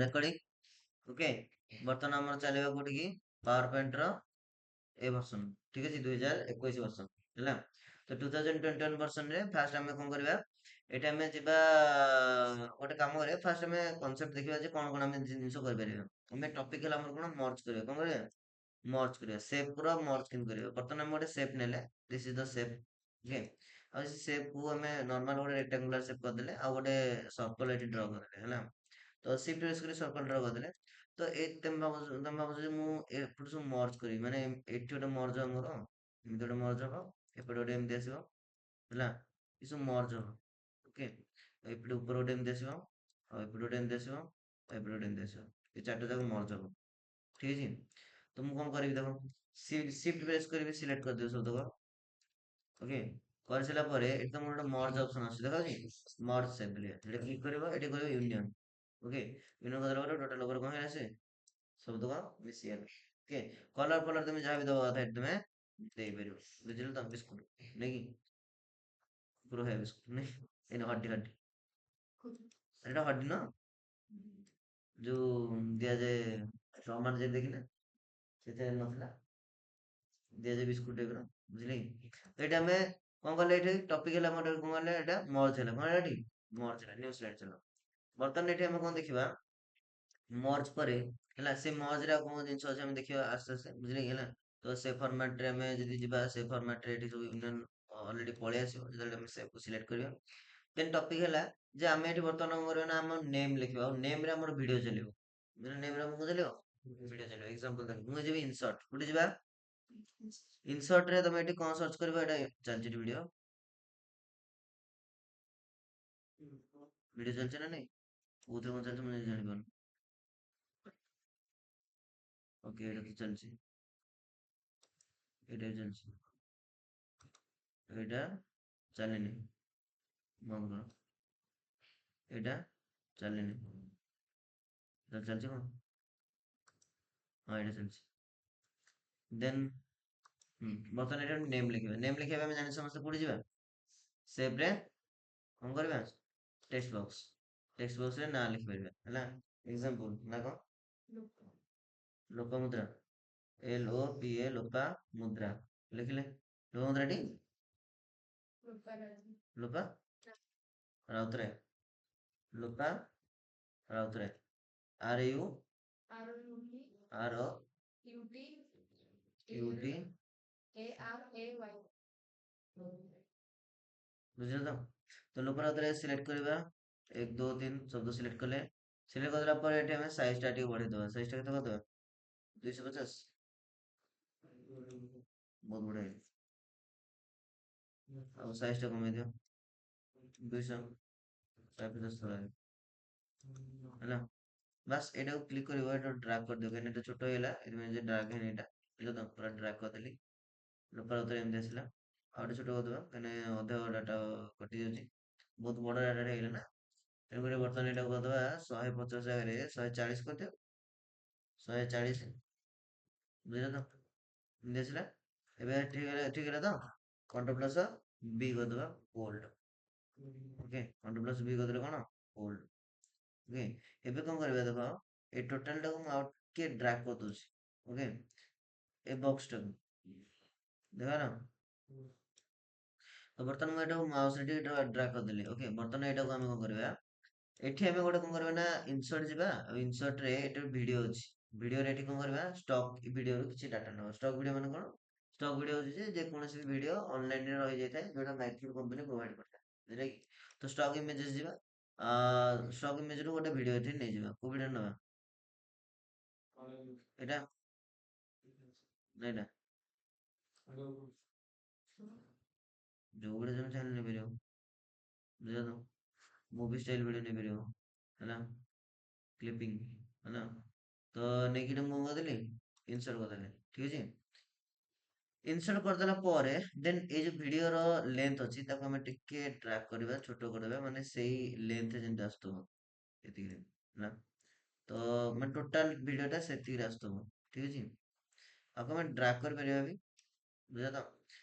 Recording okay. ବର୍ତ୍ତମାନ ଆମର ଚାଲିବା କୋଉଠିକି ପାୱାର ପଏଣ୍ଟ ର ଏ ଭର୍ସନ ଠିକ ଅଛି 2021 ବର୍ଷ ହେଲା। ତ 2021 ବର୍ଷନରେ ଫାଷ୍ଟ ଆମେ କଣ କରିବା, ଏଇଟା ଆମେ ଯିବା ଗୋଟେ କାମ କରିବା। ଫାଷ୍ଟ ଆମେ କନସେପ୍ଟ ଦେଖିବା ଯେ କଣ କଣ ଆମେ ଜିନିଷ କରିପାରିବା। ଆମେ ଟପିକ ହେଲା ଆମର କଣ ମର୍ଜ କରିବା, କଣ କରିବା ମର୍ଜ କରିବା। ସେପ୍ ପୁରା ମର୍ଜ କେମିତି କରିବା, ବର୍ତ୍ତମାନ ଆମେ ଗୋଟେ ସେପ୍ ନେଲେ this is the shape okay. ଆଉ ସେ ସେପ୍ କୁ ଆମେ ନର୍ମାଲ ଗୋଟେ ରେକ୍ଟାଙ୍ଗୁଲାର ସେପ୍ କରିଦେଲେ ଆଉ ଗୋଟେ ସର୍କଲ ଏଠି ଡ୍ର କରିଦେଲେ ହେଲା। ତ ସିଫ୍ଟ ପ୍ରେସ୍ କରି ସର୍କଲ ଡ୍ର କରିଦେଲେ। ତ ଏ ତମେ ଭାବୁଛ ଯେ ମୁଁ ଏପଟୁ ସବୁ ମର୍ଜ କରିବି, ମାନେ ଏଠି ଗୋଟେ ମର୍ଜ ହବ ମୋର, ଏମିତି ଗୋଟେ ମର୍ଜ ହବ, ଏପଟେ ଗୋଟେ ଏମିତି ଆସିବ ହେଲା। ଏ ସବୁ ମର୍ଜ ହବ ଓକେ। ଏପଟେ ଉପରେ ଗୋଟେ ଏମିତି ଆସିବ, ଆଉ ଏପଟେ ଗୋଟେ ଏମିତି ଆସିବ, ଆଉ ଏପଟେ ଗୋଟେ ଏମିତି ଆସିବ। ଏ ଚାରିଟା ଯାକ ମର୍ଜ ହବ ଠିକ ଅଛି। ତ ମୁଁ କଣ କରିବି ଦେଖ, ସିଫ୍ଟ ପ୍ରେସ୍ କରିବି, ସିଲେକ୍ଟ କରିଦେବି ସବୁତକ ଓକେ। କରିସାରିଲା ପରେ ଏଠି ତମର ଗୋଟେ ମର୍ଜ ଅପସନ ଅଛି ଦେଖାଯାଉଛି, ମର୍ଜ ସେପ୍ ବୋଲି ଏଠି କ୍ଲିକ୍ କରିବ, ଏଠି କରିବ ୟୁନିଅନ ଓକେ। ୟୁନିଅନ କରିଦେଲା ପରେ ଟୋଟାଲ ଉପରେ କଣ ହେଲା, ସେ ସବୁତକ ମିଶିଗଲା ଓକେ। କଲର ଫଲର ତମେ ଯାହା ବି ଦବା କଥା ଏଠି ତମେ ଦେଇପାରିବ, ବୁଝିଲ ତ। ବିସ୍କୁଟ ନାଇକି ପୁରା ହେ ବିସ୍କୁଟ ନାଇଁ, ଏଇନା ହड्डी ହड्डी ଏଇଟା ହड्डी ନା ଯୋଉ ଦିଆଯାଏ ଟମାଟୋ ଯେ ଦେଖିନା ସେଥିରେ ନଥିଲା, ଦିଆଯାଏ ବିସ୍କୁଟ ଟାଇପର ବୁଝିଲେ କି। ତ ଏଇଟା ଆମେ କଣ କଲେ, ଏଠି ଟପିକ ହେଲା ଆମର କଣ କଲେ, ଏଇଟା ମର୍ଜ ହେଲା, କଣ ହେଲା ଏଠି ମର୍ଜ ହେଲା। ନ୍ୟୁ ସ୍ଲାଇଡ୍ ଚାଲ। ବର୍ତ୍ତମାନ ଏଠି ଆମେ କଣ ଦେଖିବା, ମର୍ଜ ପରେ ହେଲା ସେ ମର୍ଜ ରେ ଆଉ କଣ ଜିନିଷ ଅଛି ଆମେ ଦେଖିବା ଆସ୍ତେ ଆସ୍ତେ ବୁଝିଲେ କି ହେଲା। ତ ସେ ଫର୍ମାଟ ରେ ଆମେ ଯଦି ଯିବା, ସେ ଫର୍ମାଟ ରେ ଏଠି ସବୁ ୟୁନିଅନ ଅଲରେଡି ପଳେଇ ଆସିବ ଯେତେବେଳେ ଆମେ ସେଭ୍ କୁ ସିଲେକ୍ଟ କରିବା। ଦେନ୍ ଟପିକ ହେଲା ଯେ ଆମେ ଏଠି ବର୍ତ୍ତମାନ କଣ କରିବା ନା ଆମ ନେମ୍ ଲେଖିବା, ଆଉ ନେମ୍ ରେ ଆମର ଭିଡିଓ ଚାଲିବ। ନେମ୍ ରେ ଆମକୁ ଚାଲିବ ଭିଡିଓ ଚାଲିବ। ଏକ୍ସାମ୍ପଲ ଦେଖ, ମୁଁ ଯିବି ଇନସର୍ଟ, କୋଉଠି ଯିବା ଇନସର୍ଟ ରେ ତମେ ଏଠି କଣ ସର୍ଚ୍ଚ କରିବ, ଏଇଟା ଚାଲିଛି ଭିଡିଓ, ଭିଡିଓ ଚାଲିଛି ନା ନାଇଁ, କୋଉଥିରେ କଣ ଚାଲିଛି ମୁଁ ଜାଣିପାରୁନି। ଓକେ ଏଇଟା ତ ଚାଲିଛି, ଏଇଟା ବି ଚାଲିଛି, ଏଇଟା ଚାଲିନି ବନ୍ଦ କର, ଏଇଟା ଚାଲିନି, ଏଇଟା ଚାଲିଛି କଣ, ହଁ ଏଇଟା ଚାଲିଛି। ଦେନ୍ ବର୍ତ୍ତମାନ ଏଇଟା ନେମ୍ ଲେଖିବା। ନେମ୍ ଲେଖିବା ପାଇଁ ଆମେ ଜାଣି ସମସ୍ତେ କୋଉଠି ଯିବା, ସେଭ୍ ରେ କଣ କରିବା, ଟେକ୍ସଟ ବକ୍ସ, ଟେକ୍ସଟ ବକ୍ସ ରେ ନାଁ ଲେଖିପାରିବା ହେଲା। ଏକ୍ସାମ୍ପଲ ନା କଣ, ଲୋପାମୁଦ୍ରା, LOPA ଲୋପା ମୁଦ୍ରା ଲେଖିଲେ, ଲୋପାମୁଦ୍ରା ଟି ଲୋପା ରାଉତରାୟ, ଲୋପା ରାଉତରାୟ, RURUTUT ବୁଝିଲ ତ। ତ ଲୋପା ରାଉତରାୟ ସିଲେକ୍ଟ କରିବା, 1 2 3 ଶବ୍ଦ ସିଲେକ୍ଟ କଲେ। ସିଲେକ୍ଟ କରିଦେଲା ପରେ ଏଠି ଆମେ ସାଇଜ ଟା ଟିକେ ବଢେଇ ଦବା, ସାଇଜ ଟା କେତେ କରିଦବା 250, ବହୁତ ବଢିଆ ହେଇଛି। ଆଉ ସାଇଜ ଟା କମେଇ ଦିଅ 200, 150 ତଳେ ହେଲା। ବାସ୍ ଏଇଟାକୁ କ୍ଲିକ୍ କରିବ, ଏଇଟା ଡ୍ରାଗ କରିଦିଅ, କାହିଁକି ଏଇଟା ଛୋଟ ହେଇଗଲା, ଏଥିପାଇଁ ଯେ ଡ୍ରାଗ ହେଇନି ଏଇଟା, ବୁଝିଲ ତ। ପୁରା ଡ୍ରାଗ କରିଦେଲି, ଲୋପା ରାଉତରାୟ ଏମିତି ଆସିଲା। ଆଉ ଗୋଟେ ଛୋଟ କରିଦବା, କାହିଁକି ଅଧା ଡାଟା କଟି ଯାଉଛି, ବହୁତ ବଡ ଡାଟା ହେଇଗଲା ନା। ତେଣୁକରି ବର୍ତ୍ତମାନ ଏଇଟାକୁ କରିଦବା 150 ଜାଗାରେ 140 କରିଦିଅ, 140 ବୁଝିଲ ତ, ଏମିତି ଆସିଲା। ଏବେ ଠିକ ହେଲା ତ। କଣ୍ଟ୍ରୋଲ ପ୍ଲସ B କରିଦବା, bold okay. Control plus B କରିଦେଲେ କଣ ବୋଲ୍ଡ ଓକେ। ଏବେ କଣ କରିବା ଦେଖ, ଏ ଟୋଟାଲ ଟାକୁ ମୁଁ ଆଉ ଟିକେ ଡ୍ରାଗ କରିଦଉଛି ଓକେ, ଏ ବକ୍ସ ଟାକୁ ଦେଖ ନା। ତ ବର୍ତ୍ତମାନ ମୁଁ ଏଟାକୁ ମାଉସ ରେ ଟିକେ ଡ୍ରାଗ କରିଦେଲି ଓକେ। ବର୍ତ୍ତମାନ ଏଇଟାକୁ ଆମେ କଣ କରିବା, ଏଠି ଆମେ ଗୋଟେ କଣ କରିବା ନା ଇନସର୍ଟ ଯିବା, ଆଉ ଇନସର୍ଟ ରେ ଏଠି ଭିଡିଓ ଅଛି, ଭିଡିଓରେ ଏଠି କଣ କରିବା ଷ୍ଟକ୍ ଭିଡିଓରୁ କିଛି ଡାଟା ନବା। ଷ୍ଟକ୍ ଭିଡିଓ ମାନେ କଣ, ଷ୍ଟକ୍ ଭିଡିଓ ହଉଛି ଯେ ଯେକୌଣସି ଭିଡିଓ ଅନଲାଇନ ରେ ରହିଯାଇଥାଏ, ଯୋଉଟା ମାଇକ୍ରୋ କମ୍ପାନୀ ପ୍ରୋଭାଇଡ କରିଥାଏ ବୁଝିଲେ କି। ତ ଷ୍ଟକ୍ ଇମେଜେସ୍ ଯିବା, ଷ୍ଟକ୍ ଇମେଜ ରୁ ଗୋଟେ ଭିଡିଓ ଏଠି ନେଇଯିବା, କୋଉ ଭିଡିଓ ନବା, ଏଇଟା ନା ଏଇଟା, ଯୋଉ ଭିଡିଓ ତମେ ଚାହିଁଲେ ନେଇପାରିବ ବୁଝିଲ ତ। ମୁଭି ଷ୍ଟାଇଲ ଭିଡିଓ ନେଇପାରିବ ହେଲା, କ୍ଲିପିଂ ହେଲା। ତ ନେଇକି ଏଟାକୁ କଣ କରିଦେଲି, ଇନସର୍ଟ କରିଦେଲି ଠିକ ଅଛି। ଇନସର୍ଟ କରିଦେଲା ପରେ ଦେନ୍ ଏଇ ଯୋଉ ଭିଡିଓର ଲେନ୍ଥ ଅଛି ତାକୁ ଆମେ ଟିକେ ଡ୍ରାଗ କରିବା, ଛୋଟ କରିଦେବା, ମାନେ ସେଇ ଲେନ୍ଥ ଯେମିତି ଆସୁଥିବ ଏତିକିରେ ହେଲା। ତ ମାନେ ଟୋଟାଲ ଭିଡିଓ ଟା ସେତିକିରେ ଆସୁଥିବ ଠିକ ଅଛି। ଆକୁ ଆମେ ଡ୍ରାଗ କରିପାରିବା ବି ବୁଝିଲ ତ।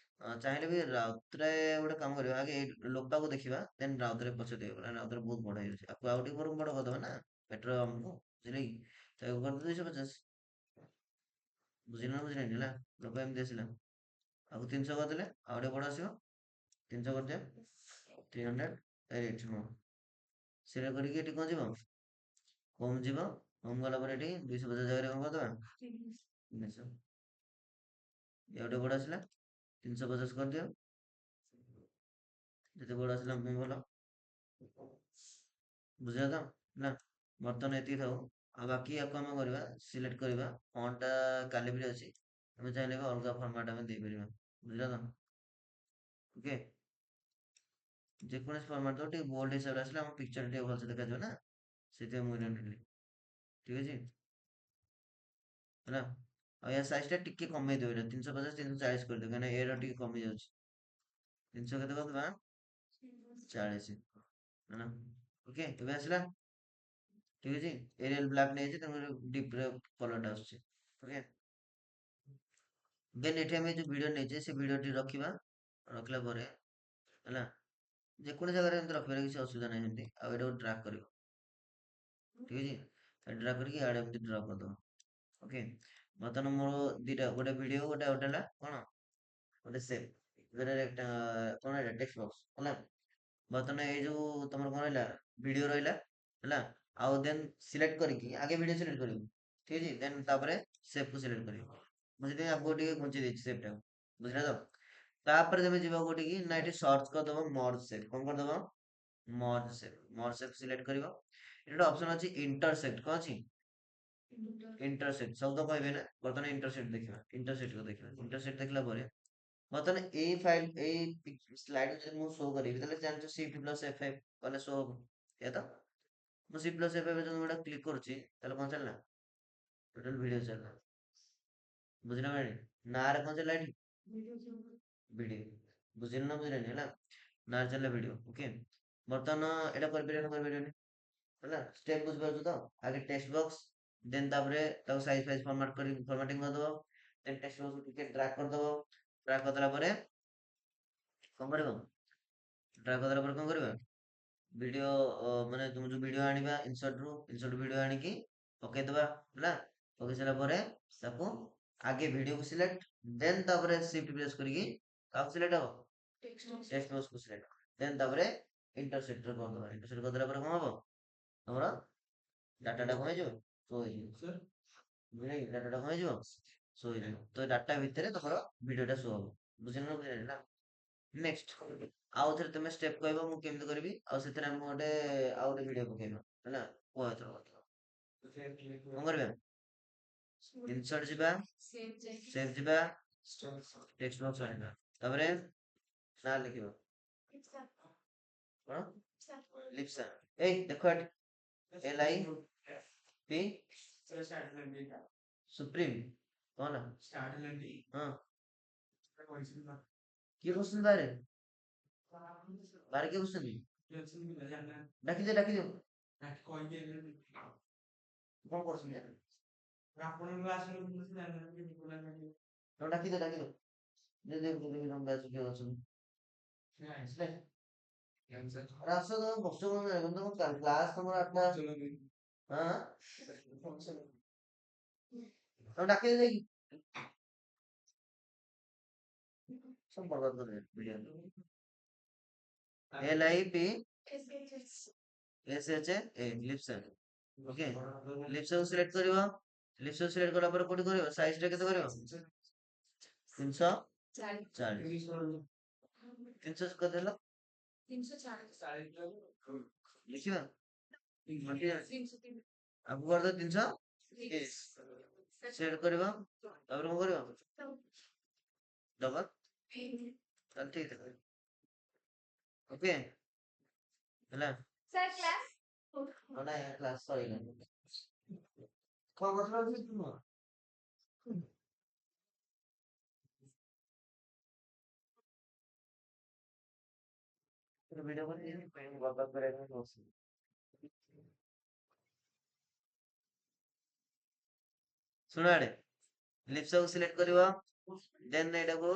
ଚାହିଁଲେ ବି ରାଉତରାୟ ଗୋଟେ କାମ କରିବା, ଆଗେ ଲୋପାକୁ ଦେଖିବା ଦେନ୍ ରାଉତରାୟ ପଛରେ ଦେଖିବା, କାରଣ ରାଉତରାୟ ବହୁତ ବଡ ହେଇଯାଉଛି, ଆକୁ ଆଉ ଟିକେ ବଡ କରିଦବା ନା ବେଟର ଆମକୁ। ବୁଝିଲେ କି? ତାକୁ କରିଦିଅ 250। ବୁଝିଲେ ନା ବୁଝିଲେନି ହେଲା। ଲୋକ ଏମିତି ଆସିଲା। ଆଉ 300 କରିଦେଲେ ଆଉ ଗୋଟେ ବଡ଼ ଆସିବ। 300 କରିଦିଅ 308 ହଁ। ସେଇଟା କରିକି ଏଠି କଣ ଯିବ? ହୋମ୍ ଯିବ। ହୋମ୍ ଗଲା ପରେ ଏଠି 250 ଜାଗାରେ କଣ କରିଦବା? 300। ଏ ଗୋଟେ ବଡ଼ ଆସିଲା 350 କରିଦିଅ। ଯେତେ ବଡ଼ ଆସିଲା ମୋ ପାଇଁ ଭଲ। ବୁଝିଲ ତ? ନା ବର୍ତ୍ତମାନ ଏତିକି ଥାଉ। ଆଉ ବାକି ଆକୁ ଆମେ କରିବା ସିଲେକ୍ଟ କରିବା। ଫଣ୍ଟଟା କାଲିବ୍ରି ଅଛି। ଆମେ ଚାହିଁଲେ ବି ଅଲଗା ଫର୍ମାଟ ଆମେ ଦେଇପାରିବା। ବୁଝିଲ ତ? ଓକେ। ଯେକୌଣସି ଫର୍ମାଟ ଦଉ ଟିକେ ବୋଲ୍ଡ ହିସାବରେ ଆସିଲେ ଆମ ପିକ୍ଚର ଟିକେ ଭଲସେ ଦେଖାଯିବ ନା। ସେଥିପାଇଁ ମୁଁ ଏଇଟା ନେଲି। ଠିକ୍ ଅଛି? ହେଲା। ଆଉ ୟା ସାଇଜ୍ ଟା ଟିକେ କମେଇ ଦିଅ ଏଇଟା 350 340 କରିଦିଅ କାହିଁକିନା ଏର ଟିକେ କମି ଯାଉଛି। 300 କେତେ କରିଦବା? 40 ହେଲା। ଓକେ ଏବେ ଆସିଲା। ଠିକ୍ ଅଛି? ଏରିଆଲ ବ୍ଲାକ୍ ନେଇଯାଇଛି ତେଣୁ ଡିପ୍ ରେ କଲରଟା ଆସୁଛି। ଓକେ। ଦେନ୍ ଏଠି ଆମେ ଯୋଉ ଭିଡ଼ିଓ ନେଇଛେ ସେ ଭିଡ଼ିଓଟି ରଖିବା। ରଖିଲା ପରେ ହେଲା ଯେକୌଣସି ଜାଗାରେ ଏମିତି ରଖିବାରେ କିଛି ଅସୁବିଧା ନାହିଁ ସେମିତି। ଆଉ ଏଇଟାକୁ ଡ୍ରାଗ୍ କରିବ। ଠିକ୍ ଅଛି? ଡ୍ରାଗ୍ କରିକି ଇଆଡ଼େ ଏମିତି ଡ୍ରପ୍ କରିଦବ। ଓକେ। ବର୍ତ୍ତମାନ ମୋର ଦିଟା ଗୋଟେ ଭିଡ଼ିଓ ଗୋଟେ ହେଲା କଣ? ଗୋଟେ ସେଭ୍। କଣ ଏଇଟା ଟେକ୍ସଟ ବକ୍ସ ହେଲା। ବର୍ତ୍ତମାନ ଏଇ ଯୋଉ ତମର କଣ ରହିଲା ଭିଡ଼ିଓ ରହିଲା ହେଲା। ଆଉ ଦେନ୍ ସିଲେକ୍ଟ କରିକି ଆଗେ ଭିଡ଼ିଓ ସିଲେକ୍ଟ କରିବୁ। ଠିକ୍ ଅଛି? ଦେନ୍ ତାପରେ ସେଭ୍ କୁ ସିଲେକ୍ଟ କରିବୁ। ମୁଁ ସେଥିପାଇଁ ଆଗକୁ ଟିକେ ଘୁଞ୍ଚେଇ ଦେଇଛି ସେଭ୍ ଟାକୁ। ବୁଝିଲ ତ? ତାପରେ ତମେ ଯିବ କୋଉଠିକି ନା ଏଠି ସର୍ଚ୍ଚ କରିଦବ ମର୍ଜ ସେଭ୍। କଣ କରିଦବ? Merge save. Merge save select କରିବ। ଏଠି ଗୋଟେ ଅପସନ୍ ଅଛି ଇଣ୍ଟରସେକ୍ଟ। କଣ ଅଛି? ଇଣ୍ଟରସେକ୍ଟ। ସବୁ ତ କହିବେ ନା। ବର୍ତ୍ତମାନ ଇଣ୍ଟରସେକ୍ଟ ଦେଖିବା। ଇଣ୍ଟରସେକ୍ଟ କୁ ଦେଖିବା। ଇଣ୍ଟରସେକ୍ଟ ଦେଖିଲା ପରେ ବର୍ତ୍ତମାନ ଏଇ ଫାଇଲ୍ ଏଇ ସ୍ଲାଇଡ୍ ଯଦି ମୁଁ ଶୋ କରିବି ତାହେଲେ ଜାଣିଛ Shift ପ୍ଲସ୍ F5 କଲେ ଶୋ ହବ। ଏଇଆ ତ? ମୁଁ Shift ପ୍ଲସ୍ F5 ଯଦି ମୁଁ ଏଟା କ୍ଲିକ୍ କରୁଛି ତାହେଲେ କଣ ଚାଲିଲା? ଟୋଟାଲ ଭିଡ଼ିଓ ଚାଲିଲା। ବୁଝିଲ ନା ନାଇଁ? ନାଁରେ କଣ ଚାଲିଲା ଏଠି? ଭିଡ଼ିଓ। ବୁଝିଲ ନା ବୁଝିଲନି ହେଲା। ନାଁରେ ଚାଲିଲା ଭିଡ଼ିଓ। ଓକେ। ବର୍ତ୍ତମାନ ଏଇଟା କରିପାରିବା ନା କରିପାରିବାନି? ହେଲା। ଷ୍ଟେପ୍ ବୁଝିପାରୁଛ ତ? ଆଗେ ଟେକ୍ସଟ ବକ୍ସ ଦେନ୍ ତାପରେ ତାକୁ ସାଇଜ ଫାଇଜ ଫର୍ମାଟିଂ କରିଦବ। ଦେନ୍ ଟେକ୍ସଟ ବକ୍ସ ଟିକେ ଡ୍ରାଗ୍ କରିଦବ। ଡ୍ରାଗ୍ କରିଦେଲା ପରେ କଣ କରିବ? ଡ୍ରାଗ୍ କରିଦେଲା ପରେ କଣ କରିବା? ଭିଡ଼ିଓ ମାନେ ତୁମେ ଯୋଉ ଭିଡ଼ିଓ ଆଣିବା ଇନସର୍ଟ ଭିଡ଼ିଓ ଆଣିକି ପକେଇଦବା ହେଲା। ପକେଇ ସାରିଲା ପରେ ତାକୁ ଆଗେ ଭିଡ଼ିଓକୁ ସିଲେକ୍ଟ ଦେନ୍ ତାପରେ ସିଫ୍ଟ ପ୍ରେସ୍ କରିକି କାହାକୁ ସିଲେକ୍ଟ ହବ? Text ବକ୍ସକୁ select. ଦେନ୍ ତାପରେ ଇଣ୍ଟରସେକ୍ଟର କରିଦବା। ଇଣ୍ଟରସେକ୍ଟ କରିଦେଲା ପରେ କଣ ହବ? ତମର ଡାଟାଟା କଣ ହେଇଯିବ? ଶୋ ହେଇଯିବ। ବୁଝିଲେ କି? ଡାଟାଟା କଣ ହେଇଯିବ? ଶୋ ହେଇଯିବ। ତ ଏ ଡାଟା ଭିତରେ ତମର ଭିଡ଼ିଓଟା ଶୋ ହବ। ବୁଝିଲ ନା ବୁଝିଲନି ନା? ନେକ୍ସଟ ଆଉ ଥରେ ତମେ ଷ୍ଟେପ୍ କହିବ ମୁଁ କେମିତି କରିବି ଆଉ ସେଥିରେ ଆମେ ଗୋଟେ ଆଉ ଗୋଟେ ଭିଡ଼ିଓ ପକେଇବା ହେଲା। କୁହ ଏଥର କଣ କରିବା? ଇନସର୍ଟ ଯିବା ସେଭ୍ ଯିବା ଟେକ୍ସଟ ବକ୍ସ ଆଣିବା ତାପରେ ନାଁ ଲେଖିବା କଣ ଲିପ୍ସା ଏଇ ଦେଖ ଏଠି LIP ସୁପ୍ରିମ କଣ ହଁ କିଏ ବସୁଛନ୍ତି ବାହାରେ ବାହାରେ କିଏ ବସୁଛନ୍ତି ଡାକିଦିଅ ଡାକିଦିଅ କଣ କରୁଛନ୍ତି ତମେ ଡାକିଦିଅ ଡାକିଦିଅ କିଏ ଅଛନ୍ତି ଆସିଲେ ଆରେ ଆସ ତମେ ବସୁଛ କଣ ପାଇଁ? ତମ କ୍ଲାସ ତମର 8ଟା ହଁ ତମେ ଡାକିଦିଅ ଯାଇକି ସବୁ ବର୍ବାଦ କରିଦେବେ video LIP SHA Lipsa okay ଲିପ୍ସାକୁ ସିଲେକ୍ଟ କରିବ ଲିପ୍ସାକୁ ସିଲେକ୍ଟ କଲା ପରେ କୋଉଠି କରିବ ସାଇଜ ଟା କେତେ କରିବ 340 300 କରିଦେଲ ଲେଖିବା ଆଗକୁ କରିଦବ 330 ସେଟ୍ କରିବ ତାପରେ କଣ କରିବ ଡବଲ ତାହେଲେ ଠିକ ଅଛି ଓକେ ହେଲା ନାଇଁ କ୍ଲାସ ସରିଲାଣି କଣ କରୁଥିଲ ଭିଡିଓ କରି ବର୍ବାଦ କରିବା ପାଇଁ ବସିବି ଶୁଣ ଆଡେ ଲିପ୍ସାକୁ ସିଲେକ୍ଟ କରିବ ଦେନ୍ ଏଇଟାକୁ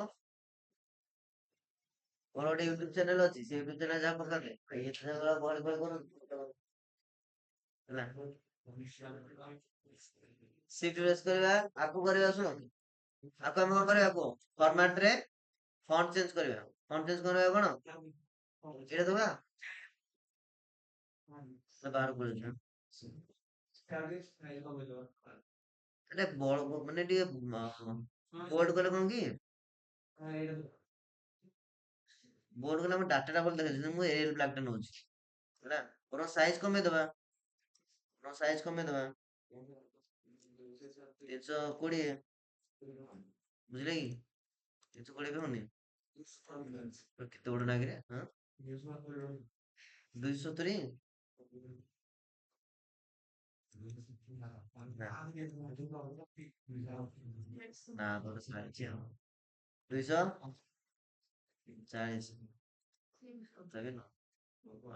ମୋର ଗୋଟେ ୟୁଟ୍ୟୁବ ଚ୍ୟାନେଲ ଅଛି ସେ ୟୁଟ୍ୟୁବ ଚ୍ୟାନେଲ ଯାହା ପକାନ୍ତି ଏଇ ଚ୍ୟାନେଲ ଗହଳି ଫହଳି କରନ୍ତି ହେଲା Shift press କରିବା ଆକୁ କରିବା ଶୁଣ ଆକୁ ଆମେ କଣ କରିବା ଆକୁ ଫରମାଟ ରେ ଫଣ୍ଟ ଚେଞ୍ଜ କରିବା ଫଣ୍ଟ ଚେଞ୍ଜ କରିବା କଣ ଏଇଟା ଦବା ନା ବାହାର ପଳେଇଯିବା ଏଟା ବଳ ମାନେ ଟିକେ ବୋଲ୍ଡ କଲେ କଣ କି ବୋଲ୍ଡ କଲେ ଆମ ଡାଟା ଟା ଭଲ ଦେଖାଯିବ ମୁଁ ଏରିଆଲ ବ୍ଲାକ ଟା ନଉଛି ହେଲା ବରଂ ସାଇଜ କମେଇଦବା ବରଂ ସାଇଜ କମେଇଦବା 320 ବୁଝିଲେ କି 320 ବି ହଉନି କେତେ ବଡ ନାଗିରେ ହଁ 270 ନା ବଡ ସାଇଜ ଆଉ 240 ତଥାପି ନୁହଁ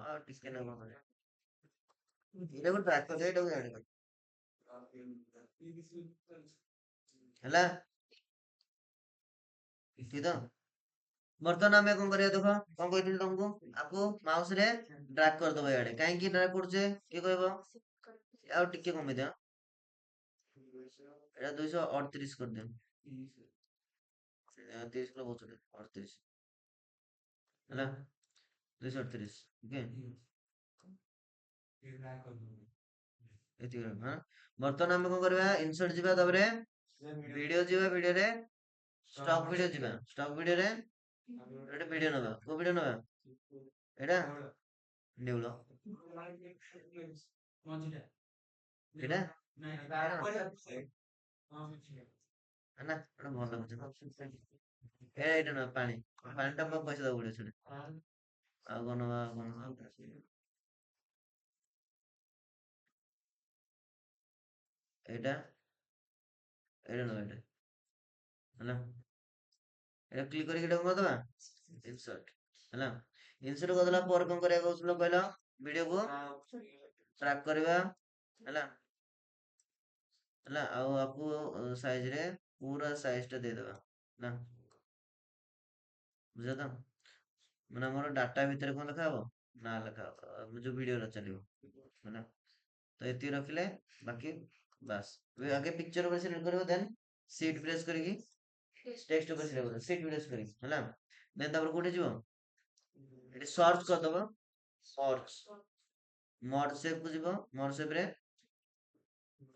ଆଉ ଟିକେ ନା କଣ କରିବା ଏଇଟାକୁ ଟ୍ରାକ୍ କରିଦେବା ଏଇଟାକୁ ଜାଣିବା ହେଲା ଠିକ ତ ବର୍ତ୍ତମାନ ଆମେ କଣ କରିବା ଦେଖ କଣ କହିଥିଲି ତମକୁ ଆକୁ ମାଉସ ରେ ଡ୍ରାଗ କରିଦବା ଇଆଡେ କାହିଁକି ଡ୍ରାଗ କରୁଛେ କିଏ କହିବ ଆଉ ଟିକେ କମେଇଦିଅ ଏଇଟା 238 କରିଦିଅ 30 କିଲୋ ବହୁତ 38 ହେଲା 238 ଓକେ ଏତିକି ରହିବ ହଁ ବର୍ତ୍ତମାନ ଆମେ କଣ କରିବା ଇନସର୍ଟ ଯିବା ତାପରେ ଭିଡିଓ ଯିବା ଭିଡିଓରେ ଷ୍ଟକ୍ ଭିଡିଓ ଯିବା ଷ୍ଟକ୍ ଭିଡିଓରେ ଗୋଟେ ଭିଡିଓ ନବା କୋଉ ଭିଡିଓ ନବା ଏଇଟା ନେଉଳ ଏଇଟା ନା ଏଇଟା ଭଲ ଲାଗୁଛି ଏଇଟା ନବା ପାଣି ପାଣି ଟା ପଇସା ଦବାକୁ ପଡିବ ସେଟା ଆଉ କଣ ନବା ଆଉ କଣ ନବା ଏଇଟା ଏଇଟା ନବା ଏଇଟା ହେଲା ଏଇଟା କ୍ଲିକ୍ କରିକି ଏଇଟା କଣ କରିଦବା ଇନସର୍ଟ ହେଲା ଇନସର୍ଟ କରିଦେଲା ପରେ କଣ କରିବାକୁ କହୁଥିଲ କହିଲ ଭିଡିଓକୁ ଟ୍ରାକ୍ କରିବା ହେଲା ହେଲା ଆଉ ଆକୁ ସାଇଜ ରେ ପୁରା ସାଇଜ ଟା ଦେଇଦବା ନା ବୁଝିଲ ତ ମାନେ ଆମର ଡାଟା ଭିତରେ କଣ ଲେଖା ହବ ନା ଲେଖା ହବ ଯୋଉ ଭିଡିଓ ଚାଲିବ ହେଲା ତ ଏତିକି ରଖିଲେ ବାକି ବାସ୍ ଆଗେ ପିକ୍ଚର ଉପରେ ସିଲେକ୍ଟ କରିବ ଦେନ୍ ସିଟ୍ ପ୍ରେସ୍ କରିକି ଟେକ୍ସଟ ଉପରେ ସିଲେକ୍ଟ କରିବ ସିଟ୍ ପ୍ରେସ୍ କରିକି ହେଲା ଦେନ୍ ତାପରେ କୋଉଠି ଯିବ ଏଠି ସର୍ଚ୍ଚ କରିଦବ ସର୍ଚ୍ଚ ମର୍ଜ ସେପ୍ କୁ ଯିବ ମର୍ଜ ସେପ୍ ରେ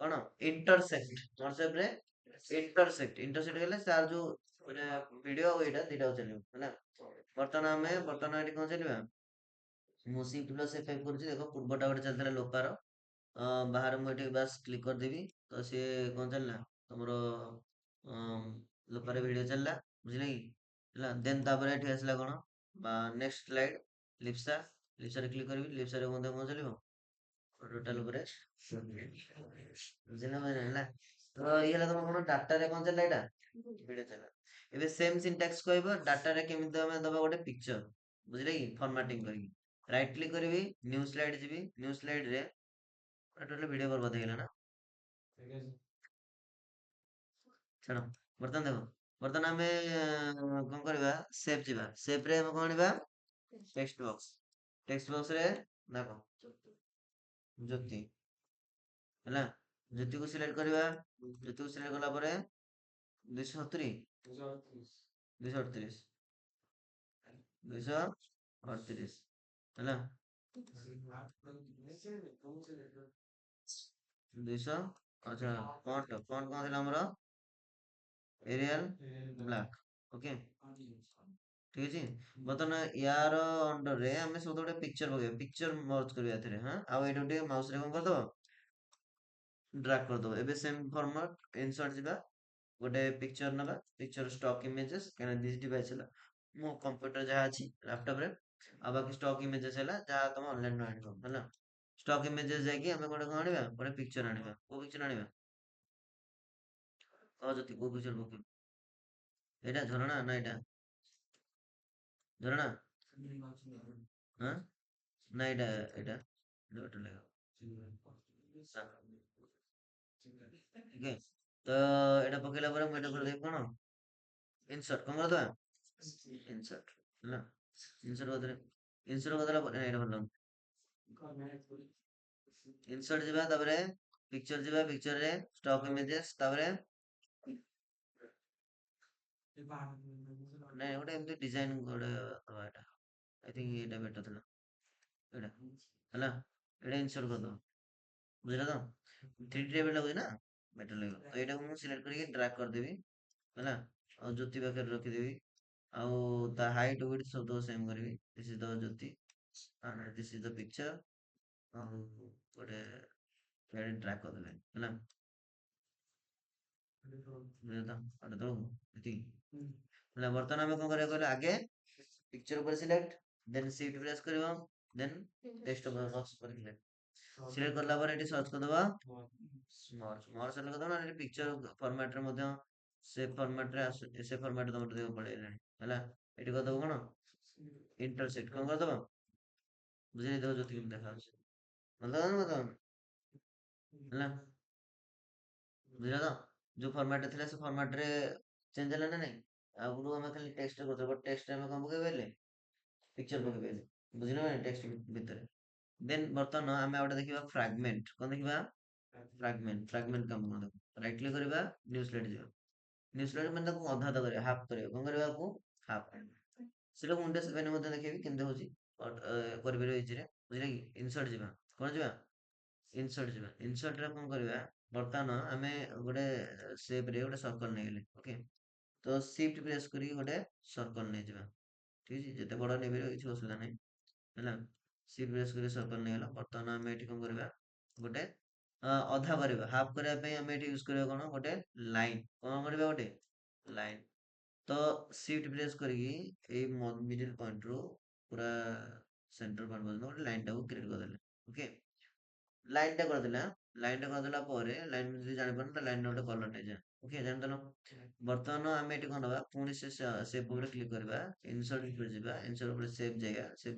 କଣ ଇଣ୍ଟରସେକ୍ଟ ମର୍ଜ ସେପ୍ ରେ ଇଣ୍ଟରସେକ୍ଟ ହେଲେ ତାର ଯୋଉ ମାନେ ଭିଡିଓ ଆଉ ଏଇଟା ଦିଟାକୁ ଚାଲିବ ହେଲା ବର୍ତ୍ତମାନ ଏଠି କଣ ଚାଲିବା ମୁଁ ସିଫ୍ଟ ପ୍ଲସ୍ F5 କରୁଛି ଦେଖ ପୂର୍ବଟା ଗୋଟେ ଚାଲିଥିଲା ଲୋପାର ବାହାରେ ମୁଁ ଏଠି ବାସ୍ କ୍ଲିକ୍ କରିଦେବି ତ ସିଏ କଣ ଚାଲିଲା ତମର ଲୋପାର ଭିଡିଓ ଚାଲିଲା ବୁଝିଲେ କି ହେଲା ଦେନ୍ ତାପରେ ଏଠି ଆସିଲା କଣ ବା ନେକ୍ସଟ ସ୍ଲାଇଡ୍ ଲିପ୍ସା ଲିପ୍ସାରେ କ୍ଲିକ୍ କରିବି ଲିପ୍ସାରେ ମଧ୍ୟ କଣ ଚାଲିବ ଟୋଟାଲ ଉପରେ ବୁଝିଲ ହେଲା ତ ଇଏ ହେଲା ତମର କଣ ଡାଟାରେ କଣ ଚାଲିଲା ଏଇଟା ଭିଡିଓ ଚାଲିଲା ଏବେ ସେମ୍ ସିଣ୍ଟାକ୍ସ କହିବ ଡାଟାରେ କେମିତି ଆମେ ଦବା ଗୋଟେ ପିକ୍ଚର ବୁଝିଲେ କି ଫର୍ମାଟିଂ କରିକି ରାଇଟ୍ କ୍ଲିକ୍ କରିବି ନ୍ୟୁ ସ୍ଲାଇଡ୍ ଯିବି ନ୍ୟୁ ସ୍ଲାଇଡ୍ ରେ ଟୋଟାଲ ଭିଡିଓ ବର୍ବାଦ ହେଇଗଲା ନା ଛାଡ଼ ବର୍ତ୍ତମାନ ଦେଖ ବର୍ତ୍ତମାନ ଆମେ କଣ କରିବା ସେଭ୍ ଯିବା ସେଭ୍ ରେ ଆମେ କଣ ଆଣିବା ଟେକ୍ସଟ ବକ୍ସ ରେ ନା କଣ ଜ୍ୟୋତି ହେଲା ଜ୍ୟୋତିକୁ ସିଲେକ୍ଟ କରିବା ଜ୍ୟୋତିକୁ ସିଲେକ୍ଟ କଲା ପରେ 270 238 238 ହେଲା 200 ଆଚ୍ଛା ଫଣ୍ଟ କଣ ଥିଲା ଆମର ଏରିଆଲ ବ୍ଲାକ୍ ଓକେ ଠିକ ଅଛି ବର୍ତ୍ତମାନ ୟାର ଅଣ୍ଡରରେ ଆମେ ସବୁ ଗୋଟେ ପିକ୍ଚର ପକେଇବା ପିକ୍ଚର ମର୍ଜ କରିବା ଏଥିରେ ହଁ ଆଉ ଏଇଟା ଟିକେ ମାଉସ ରେ କଣ କରିଦବ ଡ୍ରାଗ କରିଦବ ଏବେ ସେମ୍ ଫର୍ମାଟ ଇନସର୍ଟ ଯିବା ଗୋଟେ ପିକ୍ଚର ନବା ପିକ୍ଚର ଷ୍ଟକ୍ ଇମେଜେସ୍ କାହିଁକିନା ଦିସ୍ ଡିଭାଇସ୍ ହେଲା ମୋ କମ୍ପ୍ୟୁଟର ଯାହା ଅଛି ଲାପଟପ ରେ ଆଉ ବାକି ଷ୍ଟକ୍ ଇମେଜେସ୍ ହେଲା ଯାହା ତମେ ଅନଲାଇନରୁ ଆଣିବ ହେଲା ଷ୍ଟକ୍ ଇମେଜେସ୍ ଯାଇକି ଆମେ ଗୋଟେ କଣ ଆଣିବା ଗୋଟେ ପିକ୍ଚର ଆଣିବା କୋଉ ପିକ୍ଚର ଆଣିବା ଯଦି କୋଉ ପିକ୍ଚର ପକେଇବା ଏଇଟା ଝରଣା ନା ଏଇଟା ଝରଣା ହଁ ନା ଏଇଟା better ଲାଗିବ ଠିକ ଅଛି ତ ଏଇଟା ପକେଇଲା ପରେ ମୁଁ ଏଇଟା କରିଦେବି କଣ ଇନସର୍ଟ କଣ କରିଦବା ଇନସର୍ଟ ହେଲା ଇନସର୍ଟ କରିଦେଲା ପରେ ଏଇଟା ଭଲ ଲାଗୁନି ଇନସର୍ଟ ଯିବା, ତାପରେ ପିକ୍ଚର ଯିବା, ପିକ୍ଚରରେ ଷ୍ଟକ୍ ଇମେଜେସ୍, ତାପରେ ନାଇଁ ଗୋଟେ ଏମିତି ଡିଜାଇନ ଗୋଟେ ଦବା ଏଇଟା। ଆଇ ଥିଙ୍କ ଏଇଟା ବେଟର ଥିଲା। ଏଇଟା ହେଲା, ଏଇଟା ଇନସର୍ଟ କରିଦବା, ବୁଝିଲ ତ? 3D ଟାଇପର ଲାଗୁଛି ନା, ବେଟର ଲାଗିବ। ତ ଏଇଟାକୁ ମୁଁ ସିଲେକ୍ଟ କରିକି ଡ୍ରାଗ କରିଦେବି ହେଲା, ଆଉ ଜ୍ୟୋତି ପାଖରେ ରଖିଦେବି, ଆଉ ତା ହାଇଟ୍ ୱିଡ୍ଥ ସବୁ ତକ ସେମ୍ କରିବି। This is the Jyoti and this is the picture, ଆଉ ଗୋଟେ ଡ୍ରାଗ କରିଦେବେ ହେଲା, ବୁଝିଲ ତ? ଆଉ ତଳକୁ ଏତିକି ହେଲା। ବର୍ତ୍ତମାନ ଆମେ କଣ କରିବା କହିଲେ, ଆଗେ ପିକ୍ଚର ଉପରେ ସିଲେକ୍ଟ, ଦେନ୍ ସିଫ୍ଟ ପ୍ରେସ୍ କରିବ, ଦେନ୍ ଟେକ୍ସଟ ବକ୍ସ ଉପରେ ସିଲେକ୍ଟ କଲା ପରେ ଏଠି ସର୍ଚ୍ଚ କରିଦବା ସ୍ମର୍ସ, ସ୍ମର୍ସ ହେଲେ କରିଦବା, ନହେଲେ ପିକ୍ଚର ଫର୍ମାଟରେ ମଧ୍ୟ ସେ ଫର୍ମାଟରେ ସେ ଫର୍ମାଟ ତମର ଦେଖ ପଳେଇଲାଣି ହେଲା। ଏଠି କରିଦବ କଣ, ଇଣ୍ଟରସେକ୍ଟ କଣ କରିଦବ, ବୁଝେଇ ଦବ ଯୋଉ କେମିତି ଦେଖାଯାଉଛି, ଭଲ ହେଲା, ବୁଝିଲ ତ? ଯୋଉ ଫର୍ମାଟ ଥିଲା ସେ ଫର୍ମାଟ ରେ ଚେଞ୍ଜ ହେଲା ନା ନାଇଁ? ଆଗରୁ ଆମେ ଖାଲି ଟେକ୍ସଟ କରୁଥିଲେ, ବଟ ଟେକ୍ସଟ ଆମେ କଣ ପକେଇ ପାରିଲେ, ପିକ୍ଚର ପକେଇ ପାରିଲେ, ବୁଝିଲ ନା ଟେକ୍ସଟ ଭିତରେ। ଦେନ୍ ବର୍ତ୍ତମାନ ଆମେ ଆଉ ଗୋଟେ ଦେଖିବା ଫ୍ରାଗମେଣ୍ଟ, କଣ ଦେଖିବା, ଫ୍ରାଗମେଣ୍ଟ କାମ କଣ ଦେଖ, ରାଇଟ କ୍ଲିକ୍ କରିବା, ନ୍ୟୁ ସ୍ଲାଇଡ୍ ଯିବା, ନ୍ୟୁ ସ୍ଲାଇଡ୍ ମାନେ ତାକୁ ଅଧା ଅଧା କରିବା, ହାଫ୍ କରିବା, କଣ କରିବା, ଆକୁ ହାଫ୍, ସେଟା ମୁଁ ୱିଣ୍ଡୋଜ୍ 7 ମଧ୍ୟ ଦେଖେଇବି କେମିତି ହଉଛି, କରିପାରିବ ଇଜିରେ, ବୁଝିଲେ କି? ଇନସର୍ଟ ଯିବା, କଣ ଯିବା, ଇନସର୍ଟ ଯିବା, ଇନସର୍ଟ ରେ କଣ କରିବା, ବର୍ତ୍ତମାନ ଆମେ ଗୋଟେ ସେପ୍ ରେ ଗୋଟେ ସର୍କଲ ନେଇଗଲେ, ଓକେ। ତ ସିଫ୍ଟ ପ୍ରେସ୍ କରିକି ଗୋଟେ ସର୍କଲ ନେଇଯିବା, ଠିକ ଅଛି, ଯେତେ ବଡ ନେଇପାରିବ କିଛି ଅସୁବିଧା ନାହିଁ ହେଲା। ସିଫ୍ଟ ପ୍ରେସ୍ କରି ସର୍କଲ ନେଇଗଲା। ବର୍ତ୍ତମାନ ଆମେ ଏଠି କଣ କରିବା, ଗୋଟେ ଅଧା କରିବା, ହାଫ୍ କରିବା ପାଇଁ ଆମେ ଏଠି ୟୁଜ କରିବା କଣ, ଗୋଟେ ଲାଇନ, କଣ କରିବା, ଗୋଟେ ଲାଇନ। ତ ସିଫ୍ଟ ପ୍ରେସ୍ କରିକି ଏଇ ମିଡିଲ ପଏଣ୍ଟ ରୁ ପୁରା ସେଣ୍ଟର ପଏଣ୍ଟ ପର୍ଯ୍ୟନ୍ତ ଗୋଟେ ଲାଇନ ଟାକୁ କ୍ରିଏଟ କରିଦେଲେ, ଓକେ। ଲାଇନ ଟା କରିଦେଲା, ଲାଇନ ଟା କରିଦେଲା ପରେ ଲାଇନ ଯଦି ଜାଣିପାରୁନ ତ ଲାଇନ ଗୋଟେ କଲର ନେଇଯା, ଓକେ, ଜାଣିଦେଲ। ବର୍ତ୍ତମାନ ଆମେ ଏଠି କଣ ଦବା, ପୁଣି ସେ ସେପ୍ ଉପରେ କ୍ଲିକ୍ କରିବା, ଇନସର୍ଟ ଉପରେ ଯିବା, ଇନସର୍ଟ ଉପରେ ସେପ୍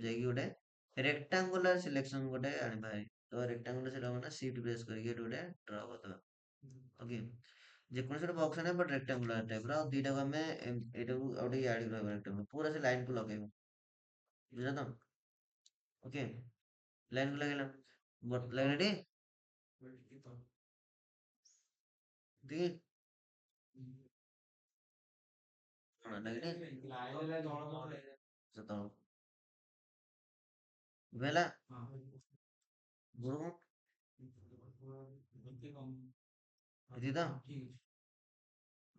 ଯାଇକି ଗୋଟେ ରେକ୍ଟାଙ୍ଗୁଲାର ସିଲେକ୍ସନ ଗୋଟେ ଆଣିବା ଭାରି। ତ ରେକ୍ଟାଙ୍ଗୁଲାର ସେଟା ମାନେ ସିଫ୍ଟ ପ୍ରେସ୍ କରିକି ଏଠି ଗୋଟେ ଡ୍ର କରିଦବା, ଓକେ। ଯେକୌଣସି ଗୋଟେ ବକ୍ସ ଆଣିବା ବଟ୍ ରେକ୍ଟାଙ୍ଗୁଲାର ଟାଇପର, ଆଉ ଦିଟାକୁ ଆମେ ଏଇଟାକୁ ଆଉ ଟିକେ ଆଡ୍ ରହିବା ରେକ୍ଟାଙ୍ଗୁଲାର, ପୁରା ସେ ଲାଇନ କୁ ଲଗେଇବ, ବୁଝିଲ ତ? ଓକେ, ଲାଇନ କୁ ଲାଗିଲା, ଲାଗିଲା ଟି, ଦି କଣ ଲାଗିଲା, ସେତେବେଳେ ହେଲା ଗୁରୁ ଏତିକି ତ,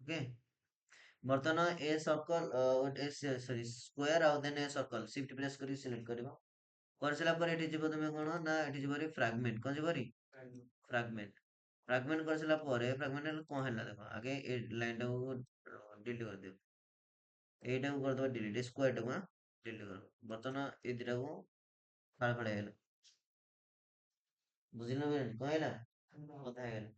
ଓକେ। ବର୍ତ୍ତମାନ ଏ ସର୍କଲ ସରି ସ୍କୋୟାର ଆଉ ଦେନ୍ ଏ ସର୍କଲ ସିଫ୍ଟ ପ୍ରେସ୍ କରି ସିଲେକ୍ଟ କରିବ। କରିସାରିଲା ପରେ ଏଠି ଯିବ ତମେ କଣ ନା, ଏଠି ଯିବ ଫ୍ରାଗମେଣ୍ଟ, କଣ ଯିବ, ଫ୍ରାଗମେଣ୍ଟ। ଫ୍ରାଗମେଣ୍ଟ କରିସାରିଲା ପରେ ଫ୍ରାଗମେଣ୍ଟ ହେଲେ କଣ ହେଲା ଦେଖ, ଆଗେ ଏ ଲାଇନ ଟାକୁ ଡିଲିଟ କରିଦିଅ, ଏଇଟାକୁ କରିଦବା ଡିଲିଟ, ସ୍କୋୟାର ଟାକୁ ଡିଲିଟ କର। ବର୍ତ୍ତମାନ ଏ ଦିଟାକୁ ଫାଳ ଫାଳ ହେଇଗଲା, ବୁଝିଲ ନା, କଣ ହେଲା, କଥା ହେଇଗଲା,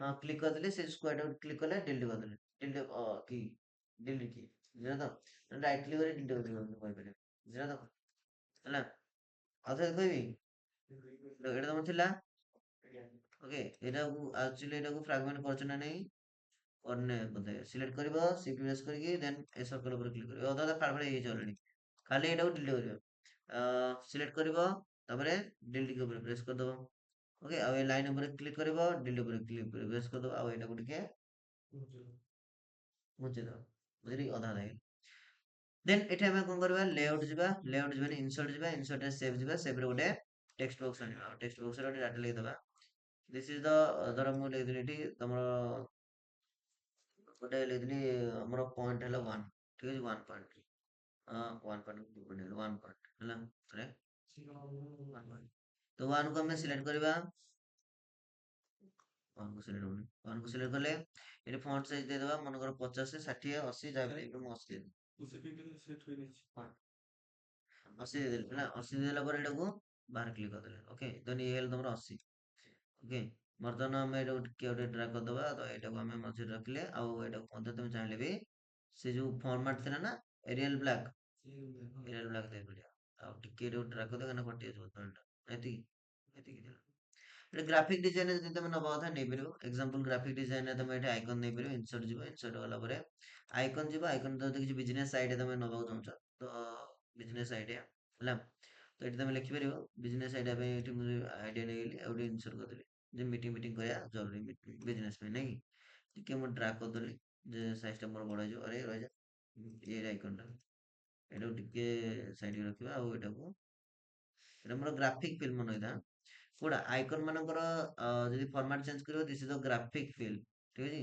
ହଁ କ୍ଲିକ୍ କରିଦେଲେ ସେ ସ୍କୋୟାର ଟାକୁ କ୍ଲିକ୍ କଲେ ଡିଲିଟ କରିଦେଲେ, ଡିଲିଟ କି ଡିଲିଟ କି, ବୁଝିଲ ତ? ରାଇଟ କ୍ଲିକ୍ କରି ଡିଲିଟ କରିପାରିବେ, ବୁଝିଲ ତ? ହେଲା, ଆଉ ଥରେ କହିବି, ଏଇଟା ତମର ଥିଲା, ଓକେ। ଏଟାକୁ ଆକ୍ଚୁଆଲି ଏଟାକୁ ଫ୍ରାଗମେଣ୍ଟ କରୁଛ ନା ନାଇଁ, କରିନେ ବୋଧେ, ସିଲେକ୍ଟ କରିବ, ସିଫ୍ଟ ପ୍ରେସ୍ କରିକି ଦେନ୍ ଏ ସର୍କଲ ଉପରେ କ୍ଲିକ୍ କରିବ, ଅଧା ଅଧା ଫାଳ ଫାଳ ହେଇଯାଇଛି ଅଲରେଡି, ଖାଲି ଏଟାକୁ ଡିଲିଟ କରିବ, ସିଲେକ୍ଟ କରିବ, ତାପରେ ଡିଲିଟ ଉପରେ ପ୍ରେସ୍ କରିଦବ, ଓକେ। ଆଉ ଏ ଲାଇନ ଉପରେ କ୍ଲିକ୍ କରିବ, ଡିଲିଟ ଉପରେ କ୍ଲିକ୍ କରି ପ୍ରେସ୍ କରିଦବ, ଆଉ ଏଇଟାକୁ ଟିକେ ମୁଛିଦବ, ବୁଝିଲି, ଅଧା ଅଧା ହେଇଗଲା। ଦେନ୍ ଏଠି ଆମେ କଣ କରିବା, ଲେଆଉଟ୍ ଯିବା, ଲେଆଉଟ୍ ଯିବାନି ଇନସର୍ଟ ଯିବା, ଇନସର୍ଟ ରେ ସେଭ୍ ଯିବା, ସେଭ୍ ରେ ଗୋଟେ ଟେକ୍ସଟ ବକ୍ସ ଆଣିବା, ଟେକ୍ସଟ ବକ୍ସ ରେ ଗୋଟେ ଡାଟା ଲେଖିଦବା, ଦିସ୍ ଇଜ ଦ, ଧର ମୁଁ ଲେଖିଥିଲି ଏଠି ତମର ଗୋଟେ ଲେଖିଥିଲି, ଆମର ପଏଣ୍ଟ ହେଲା 1, ଠିକ ଅଛି, 1 ପଏଣ୍ଟ, 1 ପଏଣ୍ଟ 1 ପଏଣ୍ଟ ହେଲା, ରେ 1 ପଏଣ୍ଟ। ତ 1 କୁ ଆମେ ସିଲେକ୍ଟ କରିବା, 1 କୁ ସିଲେକ୍ଟ ହଉନି, 1 କୁ ସିଲେକ୍ଟ କଲେ ଏଠି ଫଣ୍ଟ ସାଇଜ ଦେଇଦବା, ମନେକର 50, 60, 80, ଯାହା ବି ମୁଁ 80 ଦେବି, ହଁ, 80 ଦେଇଦେଲି ହେଲା, 80 ଦେଲା ପରେ ଏଟାକୁ ବାହାର କ୍ଲିକ୍ କରିଦେଲେ, ଓକେ। ତ ଇଏ ହେଲା ତମର 80, ଓକେ। ବର୍ତ୍ତମାନ ଆମେ ଏଟାକୁ ଟିକେ ଗୋଟେ ଡ୍ରାଗ କରିଦବା, ତ ଏଇଟାକୁ ଆମେ ମଝିରେ ରଖିଲେ, ଆଉ ଏଟାକୁ ମଧ୍ୟ ତମେ ଚାହିଁଲେ ବି ସେ ଯୋଉ ଫର୍ମାଟ ଥିଲା ନା, ଏରିଆଲ ବ୍ଲାକ୍, ଏରିଆଲ ବ୍ଲାକ୍ ଦେଇପାରିବା, ଆଉ ଟିକେ ଏଟାକୁ ଡ୍ରାଗ କରିଦବା, କାହିଁକିନା କଟିଯିବ ତ ଏଟା, ଏତିକି ଏତିକି ଥିଲା। ଏଟା ଗ୍ରାଫିକ ଡିଜାଇନ ଯଦି ତମେ ନବା କଥା ନେଇପାରିବ, ଏକ୍ସାମ୍ପଲ ଗ୍ରାଫିକ ଡିଜାଇନ ରେ ତମେ ଏଠି ଆଇକନ ନେଇପାରିବ, ଇନସର୍ଟ ଯିବ, ଇନସର୍ଟ ଗଲା ପରେ ଆଇକନ ଯିବ, ଆଇକନ ଯଦି କିଛି ବିଜନେସ ଆଇଡିଆ ତମେ ନବାକୁ ଚାହୁଁଛ, ତ ବିଜନେସ ଆଇଡିଆ ହେଲା, ତ ଏଠି ତମେ ଲେଖିପାରିବ ବିଜନେସ୍ ଆଇଡ଼ିଆ ପାଇଁ ଏଠି ମୁଁ ଆଇଡ଼ିଆ ନେଇଗଲି ଆଉ ଗୋଟେ ଇନସର୍ଟ କରିଦେଲି ଯେ ମିଟିଂ କରିବା ଜରୁରୀ ବିଜନେସ୍ ପାଇଁ ନାଇଁ କି ଟିକେ ମୁଁ ଡ୍ରାଗ୍ କରିଦେଲି ଯେ ସାଇଜ୍ଟା ମୋର ବଡ଼ ହେଇଯିବ ଆରେ ରହିଯା ଇଏ ଆଇକନ୍ଟା ଏଟାକୁ ଟିକେ ସାଇଡ଼୍‌ରେ ରଖିବା ଆଉ ଏଇଟା ମୋର ଗ୍ରାଫିକ୍ ଫିଲ୍ ମନେ ରହିଥା କୋଉଟା ଆଇକନ୍ ମାନଙ୍କର ଯଦି ଫର୍ମାଟ୍ ଚେଞ୍ଜ କରିବ this is the graphic fill ଠିକ୍ ଅଛି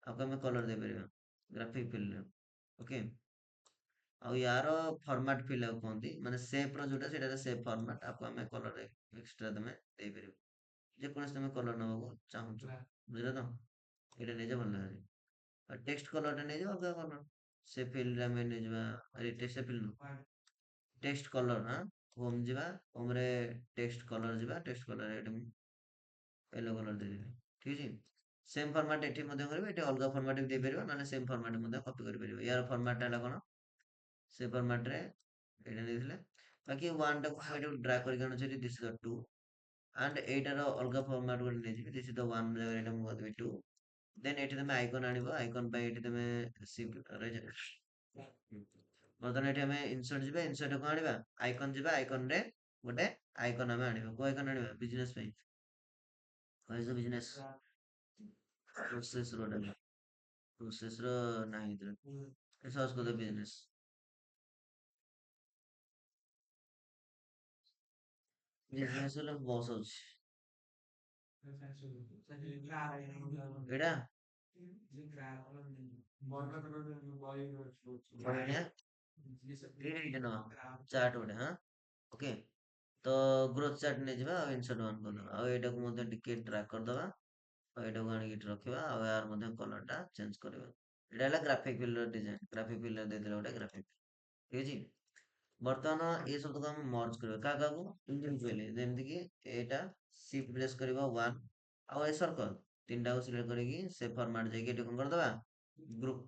ଆକୁ ଆମେ କଲର୍ ଦେଇପାରିବା ଗ୍ରାଫିକ୍ ଫିଲ୍‌ରେ ଓକେ ଆଉ ୟାର ଫର୍ମାଟ୍ ଫିଲ୍ ଆଉ କୁହନ୍ତି ମାନେ ସେପ୍‌ର ଯୋଉଟା ସେଇଟାର ସେପ୍ ଫର୍ମାଟ୍ ଆକୁ ଆମେ କଲର୍ ଏକ୍ସଟ୍ରା ତମେ ଦେଇପାରିବ ଯେକୌଣସି ତମେ କଲର୍ ନେବାକୁ ଚାହୁଁଛ ବୁଝିଲ ତ ଏଇଟା ନେଇଯାଅ ଭଲ ଦେଖାଯିବ ଆଉ ଟେକ୍ସଟ କଲର୍‌ଟା ନେଇଯାଅ ଅଲଗା କଲର୍ ସେ ଫିଲ୍‌ରେ ଆମେ ନେଇଯିବା ଟେକ୍ସଟ ଫିଲ୍ ନୁହଁ ଟେକ୍ସଟ କଲର୍ ହଁ ହୋମ୍ ଯିବା ହୋମ୍‌ରେ ଟେକ୍ସଟ କଲର୍ ଯିବା ଟେକ୍ସଟ କଲର୍ ଏଇଠି ମୁଁ ୟେଲୋ କଲର୍ ଦେଇଦେଲି ଠିକ୍ ଅଛି ସେମ୍ ଫର୍ମାଟ୍ ଏଠି ମଧ୍ୟ କରିବ ଏଠି ଅଲଗା ଫର୍ମାଟ୍ ବି ଦେଇପାରିବ ନହେଲେ ସେମ୍ ଫର୍ମାଟ୍ ମଧ୍ୟ କପି କରିପାରିବ ୟାର ଫର୍ମାଟ୍‌ଟା ହେଲା କ'ଣ ସେ ଫର୍ମାଟ୍‌ରେ ଏଇଟା ଦେଇଥିଲେ ବାକି 1 ଟାକୁ ମୁଁ ଏଇଟାକୁ ଡ୍ରାଗ୍ କରିକି ଆଣୁଛି ଏଠି ଦିସ୍ ଇଜ୍ ଦ 2 ଆଣ୍ଡ ଏଇଟାର ଅଲଗା ଫର୍ମାଟ୍ ଗୋଟେ ନେଇଯିବି ଦିସ୍ ଇଜ୍ ଦ 1 ଜାଗାରେ ଏଇଟା ମୁଁ କରିଦେବି 2 ଦେନ୍ ଏଠି ତମେ ଆଇକନ୍ ଆଣିବ ଆଇକନ୍ ପାଇଁ ଏଠି ତମେ ସିଫ୍ଟ ବର୍ତ୍ତମାନ ଏଠି ଆମେ ଇନସର୍ଟ ଯିବା ଇନସର୍ଟ କ'ଣ ଆଣିବା ଆଇକନ୍ ଯିବା ଆଇକନ୍‌ରେ ଗୋଟେ ଆଇକନ୍ ଆମେ ଆଣିବା କୋଉ ଆଇକନ୍ ଆଣିବା ବିଜନେସ୍ ପାଇଁ ହ୍ୱାଟ୍ ଇଜ୍ ଦ ବିଜନେସ୍ ପ୍ରୋସେସ୍‌ର ଗୋଟେ ପ୍ରୋସେସ୍‌ର ନାହିଁ ଏଥିରେ ସର୍ଚ୍ଚ କରିଦେ ବିଜନେସ୍ ବିଜନେସ୍ ହେଲେ ବସ୍ ଅଛି ଏଇଟା ବଢିଆ ଏଇଟା ନବା ଚାର୍ଟ ଗୋଟେ ହଁ ଓକେ ତ ଗ୍ରୋଥ୍ ଚାର୍ଟ ନେଇଯିବା ଆଉ ଇନସର୍ଟ ଅନ୍ କରିଦବା ଆଉ ଏଇଟାକୁ ମଧ୍ୟ ଟିକେ ଡ୍ରାଗ୍ କରିଦବା ଆଉ ଏଇଟାକୁ ଆଣିକି ଏଠି ରଖିବା ଆଉ ଏହାର ମଧ୍ୟ କଲର୍‌ଟା ଚେଞ୍ଜ କରିବା ଏଇଟା ହେଲା ଗ୍ରାଫିକ୍ ଫିଲ୍‌ର ଡିଜାଇନ୍ ଗ୍ରାଫିକ୍ ଫିଲ୍‌ରେ ଦେଇଦେଲେ ଗୋଟେ ଗ୍ରାଫିକ୍ ଠିକ୍ ଅଛି ବର୍ତ୍ତମାନ ଏ ସବୁତକ ଆମେ ମର୍ଜ କରିବା କାହାକୁ ଇଣ୍ଡିଭିଜୁଆଲି ଯେମିତିକି ଏଇଟା ସିଫ୍ଟ ପ୍ରେସ୍ କରିବ 1 ଆଉ ଏ ସର୍କଲ୍ ତିନିଟାକୁ ସିଲେକ୍ଟ କରିକି ସେ ଫର୍ମାଟ୍ ଯାଇକି ଏଠି କ'ଣ କରିଦବା ଗ୍ରୁପ୍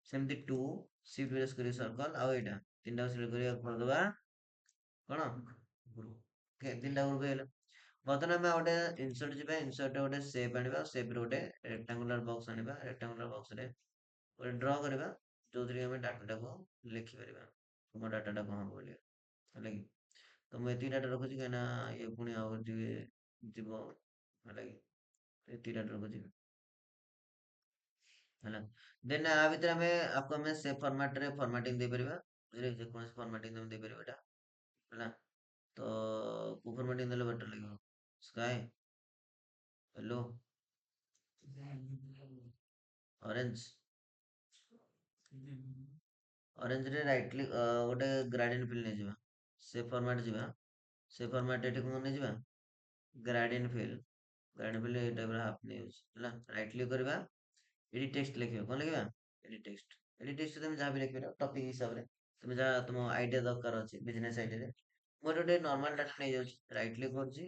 ସେମିତି 2 ସିଫ୍ଟ ପ୍ରେସ୍ କରି ସର୍କଲ୍ ଆଉ ଏଇଟା ତିନିଟାକୁ ସିଲେକ୍ଟ କରି କରିଦବା କ'ଣ ଓକେ ତିନିଟା ଗ୍ରୁପ୍ ହେଇଗଲା ବର୍ତ୍ତମାନ ଆମେ ଗୋଟେ ଇନସର୍ଟ ଯିବା ଇନସର୍ଟରେ ଗୋଟେ ସେପ୍ ଆଣିବା ସେପ୍‌ରେ ଗୋଟେ ରେକ୍ଟାଙ୍ଗୁଲାର ବକ୍ସ ଆଣିବା ରେକ୍ଟାଙ୍ଗୁଲାର ବକ୍ସରେ ଗୋଟେ ଡ୍ର କରିବା ଯୋଉଥିରେ ଆମେ ଡାଟାଟାକୁ ଲେଖିପାରିବା ତୁମ ଡାଟାଟା କ'ଣ ହବ ବୋଲି ହେଲା କି ତ ମୁଁ ଏତିକି ଡାଟା ରଖୁଛି କାହିଁକିନା ଇଏ ପୁଣି ଆଉ ଟିକେ ଯିବ ହେଲା କି ଏତିକି ଡାଟା ରଖୁଛି ହେଲା ଦେନ୍ ଆ ଭିତରେ ଆମେ ସେ ଫର୍ମାଟ୍‌ରେ ଫର୍ମାଟିଂ ଦେଇପାରିବା ବୁଝିଲେ ଯେକୌଣସି ଫର୍ମାଟିଂ ତମେ ଦେଇପାରିବ ଏଇଟା ହେଲା ତ କୋଉ ଫର୍ମାଟିଂ ଦେଲେ ବେଟର୍ ଲାଗିବ ସ୍କାଏ ୟେଲୋ ଅରେଞ୍ଜ ଅରେଞ୍ଜରେ ରାଇଟ୍ କ୍ଲିକ୍ ଗୋଟେ ଗ୍ରାଡ଼ିଏଣ୍ଟ ଫିଲ୍ ନେଇଯିବା ସେ ଫର୍ମାଟ୍ ଯିବା ସେ ଫର୍ମାଟ୍ ଏଠି କ'ଣ ନେଇଯିବା ଗ୍ରାଡ଼ିଏଣ୍ଟ ଫିଲ୍ ଗ୍ରାଡ଼ିଏଣ୍ଟ ଫିଲ୍ ଏଇ ଟାଇପ୍‌ର ହାଫ୍ ନେଇଯାଉଛି ହେଲା ରାଇଟ୍ କ୍ଲିକ୍ କରିବା ଏଡିଟ୍ ଟେକ୍ସଟ ଲେଖିବା କ'ଣ ଲେଖିବା ଏଡିଟ୍ ଟେକ୍ସଟ ତମେ ଯାହା ବି ଲେଖିପାରିବ ଟପିକ୍ ହିସାବରେ ତମେ ଯାହା ତୁମ ଆଇଡ଼ିଆ ଦରକାର ଅଛି ବିଜନେସ୍ ଆଇଡ଼ିଆରେ ମୋର ଗୋଟେ ନର୍ମାଲ ଡାଟା ନେଇଯାଉଛି ରାଇଟ୍ କ୍ଲିକ୍ କରୁଛି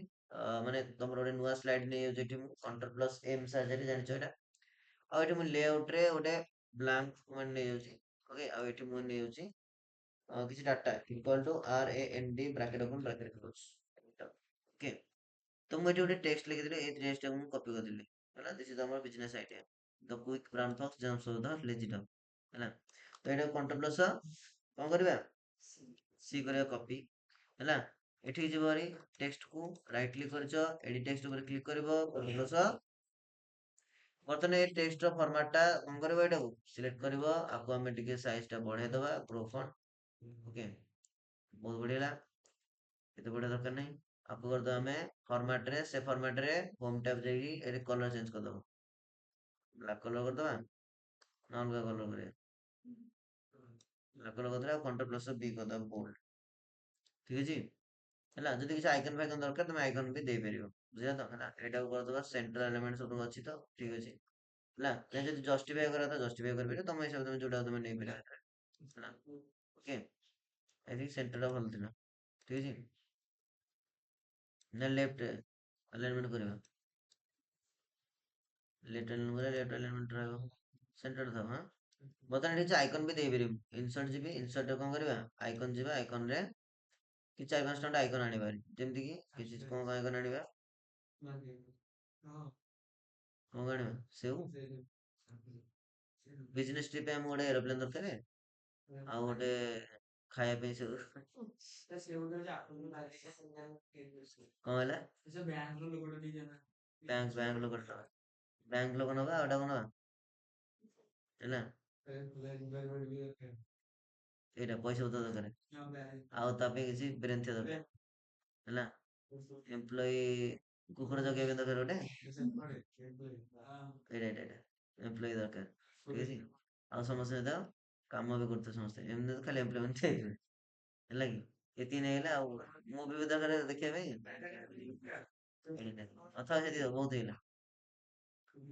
ମାନେ ତମର ଗୋଟେ ନୂଆ ସ୍ଲାଇଡ୍ ନେଇଯାଉଛି ଏଠି ମୁଁ କଣ୍ଟ୍ରୋଲ ପ୍ଲସ୍ ଏମ୍ ସାହାଯ୍ୟରେ ଜାଣିଛ ଏଇଟା ଆଉ ଏଠି ମୁଁ ଲେଆଉଟ୍‌ରେ ଗୋଟେ ବ୍ଲାଙ୍କ କମାଣ୍ଡ ନେଇଯାଉଛି ଓକେ ଆଉ ଏଠି ମୁଁ ନେଇଯାଉଛି କିଛି data equal to RAND bracket open bracket close okay ତ ମୁଁ ଏଠି ଗୋଟେ ଟେକ୍ସଟ ଲେଖିଦେଲି ଏଇ ଟେକ୍ସଟଟାକୁ ମୁଁ କପି କରିଦେଲି ହେଲା ଦିସ୍ ଇଜ୍ ଆମର business idea the quick brown fox jumps over the lazy dog ହେଲା ତ ଏଇଟାକୁ କଣ୍ଟ୍ରୋଲ ପ୍ଲସ୍ କ'ଣ କରିବା ସି କରିବା କପି ହେଲା ଏଠିକି ଯିବ ଭାରି ଟେକ୍ସଟକୁ ରାଇଟ୍ କ୍ଲିକ୍ କରିଛ ଏଡିଟ୍ ଟେକ୍ସଟ ଉପରେ କ୍ଲିକ୍ କରିବ କଣ୍ଟ୍ରୋଲ ପ୍ଲସ୍ ବର୍ତ୍ତମାନ ଏ ଟେକ୍ସଟର ଫର୍ମାଟଟା କ'ଣ କରିବ ଏଇଟାକୁ ସିଲେକ୍ଟ କରିବ ଆକୁ ଆମେ ଟିକେ ସାଇଜଟା ବଢ଼େଇ ଦେବା ଗ୍ରୋ ଫଣ୍ଟ ଓକେ ବହୁତ ବଢ଼ିଆ ହେଲା ଏତେ ବଢ଼ିଆ ଦରକାର ନାହିଁ ଆକୁ କରିଦେବା ଆମେ ଫର୍ମାଟ୍‌ରେ ସେ ଫର୍ମାଟ୍‌ରେ ହୋମ୍ ଟ୍ୟାବ୍ ଯାଇକି ଏଠି କଲର୍ ଚେଞ୍ଜ କରିଦେବା ବ୍ଲାକ୍ କଲର୍ କରିଦେବା ନା ଅଲଗା କଲର୍ କରିବା ବ୍ଲାକ୍ କଲର୍ କରିଦେବା ଆଉ କଣ୍ଟ୍ରୋଲ ପ୍ଲସ୍ B କରିଦେବା ବୋଲ୍ଡ ଠିକ୍ ଅଛି ହେଲା ଯଦି କିଛି ଆଇକନ୍ ଫାଇକନ୍ ଦରକାର ତମେ ଆଇକନ୍ ବି ଦେଇପାରିବ ବୁଝିଲ ତ ହେଲା ଏଇଟାକୁ କରିଦେବା ସେଣ୍ଟର ଏଲିମେଣ୍ଟ ସବୁ ଅଛି ତ ଠିକ୍ ଅଛି ହେଲା ଦେନ୍ ଯଦି ଜଷ୍ଟିଫାଏ କରିବା କଥା ଜଷ୍ଟିଫାଏ କରିପାରିବ ତମ ହିସାବରେ ତମେ ଯୋଉଟା ତମେ ନେଇପାରିବ ହେଲା ଓକେ ଆଇ ଥିଙ୍କ ସେଣ୍ଟରଟା ଭଲ ଥିଲା ଠିକ୍ ଅଛି ନା ଲେଫ୍ଟ ଆଲାଇନମେଣ୍ଟ କରିବା ଲେଫ୍ଟ ଆଲାଇନମେଣ୍ଟ କରିବା ଲେଫ୍ଟ ଆଲାଇନମେଣ୍ଟ ରହିବ ସେଣ୍ଟର ଥାଉ ହଁ ବର୍ତ୍ତମାନ ଏଠି କିଛି ଆଇକନ୍ ବି ଦେଇପାରିବୁ ଇନସର୍ଟ ଯିବି ଇନସର୍ଟରେ କ'ଣ କରିବା ଆଇକନ୍ ଯିବା ଆଇକନ୍‌ରେ କି 4-5ଟା ଆଇକନ୍ ଆଣିବା ଯେମିତିକି କିଛି କ'ଣ ଆଇକନ୍ ଆଣିବା କ'ଣ ଆଣିବା ସେଉ ବିଜନେସ୍ ଟ୍ରିପ୍ ପାଇଁ ଆମକୁ ଗୋଟେ ଏରୋପ୍ଲେନ୍ ଦରକାର ଆଉ ଗୋଟେ ଖାଇବା ପାଇଁ ସବୁ କଣ ହେଲା? ବ୍ୟାଙ୍କ ଲୋକ ଟା ବ୍ୟାଙ୍କ ଲୋକ ନବା ଆଉ ଏଟା କଣ ନବା ହେଲା ଏଇଟା ପଇସା ପତ୍ର ଦରକାର ଆଉ ତା ପାଇଁ କିଛି ବ୍ରେନ୍ ଥିବା ଦରକାର ହେଲା ଏମ୍ପ୍ଲୟି କୁକୁର ଜଗିବା ପାଇଁ ଦରକାର ଗୋଟେ ଏଇଟା ଏମ୍ପ୍ଲୟି ଦରକାର ଠିକ ଅଛି ଆଉ ସମସ୍ତେ ସହିତ କାମ ବି କରୁଥିବେ ସମସ୍ତେ ଏମିତି ତ ଖାଲି ଏମ୍ପ୍ଲୟି ମାନେ ହେଇଯିବେ ହେଲା କି ଏତିକି ନେଇଗଲେ ଆଉ ମୁଭି ବି ଦରକାର ଦେଖିବା ପାଇଁ ଅଥବା ସେତିକି ବହୁତ ହେଇଗଲା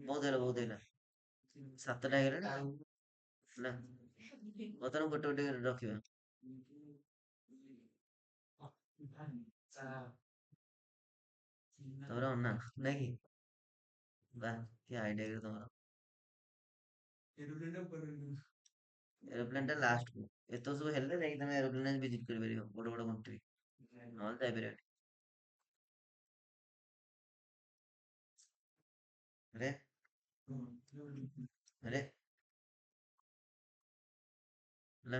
ବହୁତ ହେଇଗଲା 7ଟା ହେଇଗଲାଣି ହେଲା ବର୍ତ୍ତମାନ ଗୋଟେ ଗୋଟେ ରଖିବା ତମର ଅନା ନାଇଁ କି ବା କି ଆଇଡିଆ ତମର ଏରୋପ୍ଲେନ ଟା ଲାଷ୍ଟ କୁ ଏତ ସବୁ ହେଲେ ଯାଇକି ତମେ ଏରୋପ୍ଲେନ ଭିଜିଟ କରିପାରିବ ବଡ ବଡ କଣ୍ଟ୍ରି ନହେଲେ ଯାଇପାରିବନି ଆରେ ଆରେ ହେଲା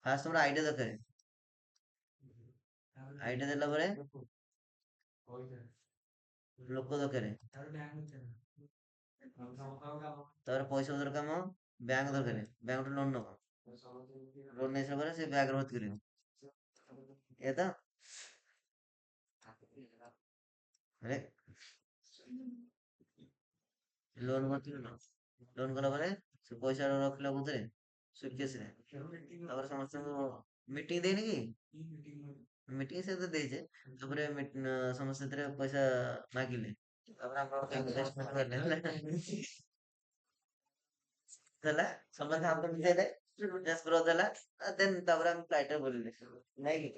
ଫାଷ୍ଟ ତମର ଆଇଡିଆ ଦରକାର ଆଇଡିଆ ଦେଲା ପରେ ଲୋକ ଦରକାର ତାପରେ ପଇସା ପତ୍ର କାମ ବ୍ୟାଙ୍କ ଦରକାର ବ୍ୟାଙ୍କଠୁ ଲୋନ ନବ ଲୋନ ନେଇ ସାରିଲା ପରେ ସେ ବ୍ୟାଙ୍କରେ ଭର୍ତ୍ତି କରିବ ଏ ତ ଆରେ ଲୋନ ଭର୍ତ୍ତି କଲ ଲୋନ କଲା ପରେ ସେ ପଇସା ରଖିଲା କୋଉଥିରେ ସୁଟକେସରେ ତାପରେ ସମସ୍ତଙ୍କୁ ମିଟିଂ ଦେଇନି କି ମିଟିଂ ସେ ତ ଦେଇଛେ ତାପରେ ସମସ୍ତେ ସେଥିରେ ପଇସା ମାଗିଲେ ତାପରେ ଆମର ଇନଭେଷ୍ଟମେଣ୍ଟ ହେଲେ ହେଲା ଦେଲା ସମସ୍ତେ ହାତ ମିଶେଇଲେ ବିଜନେସ ଗ୍ରୋଥ ହେଲା ଦେନ୍ ତାପରେ ଆମେ ଫ୍ଲାଇଟ ରେ ବୁଲିଲେ ନାଇଁ କି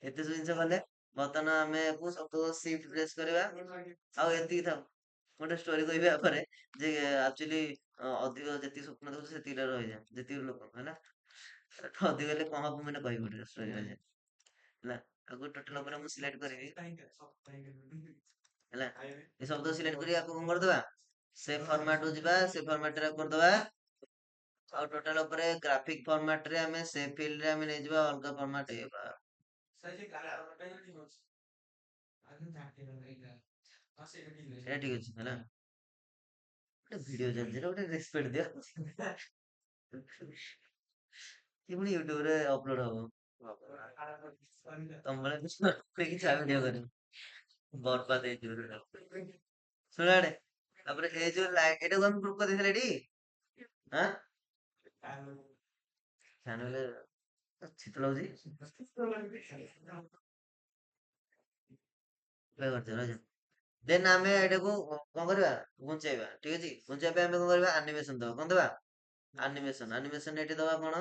ଏତେ ସବୁ ଜିନିଷ କଲେ ବର୍ତ୍ତମାନ ଆମେ ସବୁ ସିଫ୍ଟ ପ୍ରେସ୍ କରିବା ଆଉ ଏତିକି ଥାଉ ଗୋଟେ ଷ୍ଟୋରି କହିବି ୟା ପରେ ଯେ ଆକ୍ଚୁଆଲି ଅଧିକ ଯେତିକି ସ୍ୱପ୍ନ ଦେଖୁଛୁ ସେତିକିଟା ରହିଯା ଯେତିକି ଲୋକ ହେଲା ଅଧିକ ହେଲେ କଣ ହବ ମାନେ କହିବି ଗୋଟେ ଷ୍ଟୋରି ରହିଯା ହେଲା ଆକୁ ଟୋଟାଲ ଉପରେ ମୁଁ ସିଲେକ୍ଟ କରିବି ହେଲା ଏ ସବୁ ତ ସିଲେକ୍ଟ କରି ଆକୁ କଣ କରିଦବା ସେ ଫର୍ମାଟ କୁ ଯିବା ସେ ଫର୍ମାଟ ରେ କରିଦବା ଆଉ ଟୋଟାଲ ଉପରେ ଗ୍ରାଫିକ ଫର୍ମାଟ ରେ ଆମେ ସେ ଫିଲ୍ଡ ରେ ଆମେ ନେଇଯିବା ଅଲଗା ଫର୍ମାଟ ସେଇଟା ଠିକ ଅଛି ହେଲା ଗୋଟେ ଭିଡିଓ ଚାଲିଛି ଗୋଟେ ରେସପେକ୍ଟ ଦିଅ କି ପୁଣି ୟୁଟ୍ୟୁବ ରେ ଅପଲୋଡ ହବ ତମ ବେଳେ କିଛି ଭିଡିଓ କରିବ ବର୍ବାଦ ହେଇଯିବ total। ଶୁଣ ଆଡେ ତାପରେ ଏଇ ଯୋଉ ଏଟାକୁ ଆମେ ଗ୍ରୁପ କରିଦେଇଥିଲେ ଟି ଆଁ ଫ୍ୟାନ ହେଲେ ଶୀତ ଲାଗୁଛି ଦେନ୍ ଆମେ ଏଇଟାକୁ କଣ କରିବା ଘୁଞ୍ଚେଇବା ଠିକ ଅଛି ଘୁଞ୍ଚେଇବା ପାଇଁ ଆମେ କଣ କରିବା ଆନିମେସନ ଦବା କଣ ଦବା ଆନିମେସନ ଏଠି ଦବା କଣ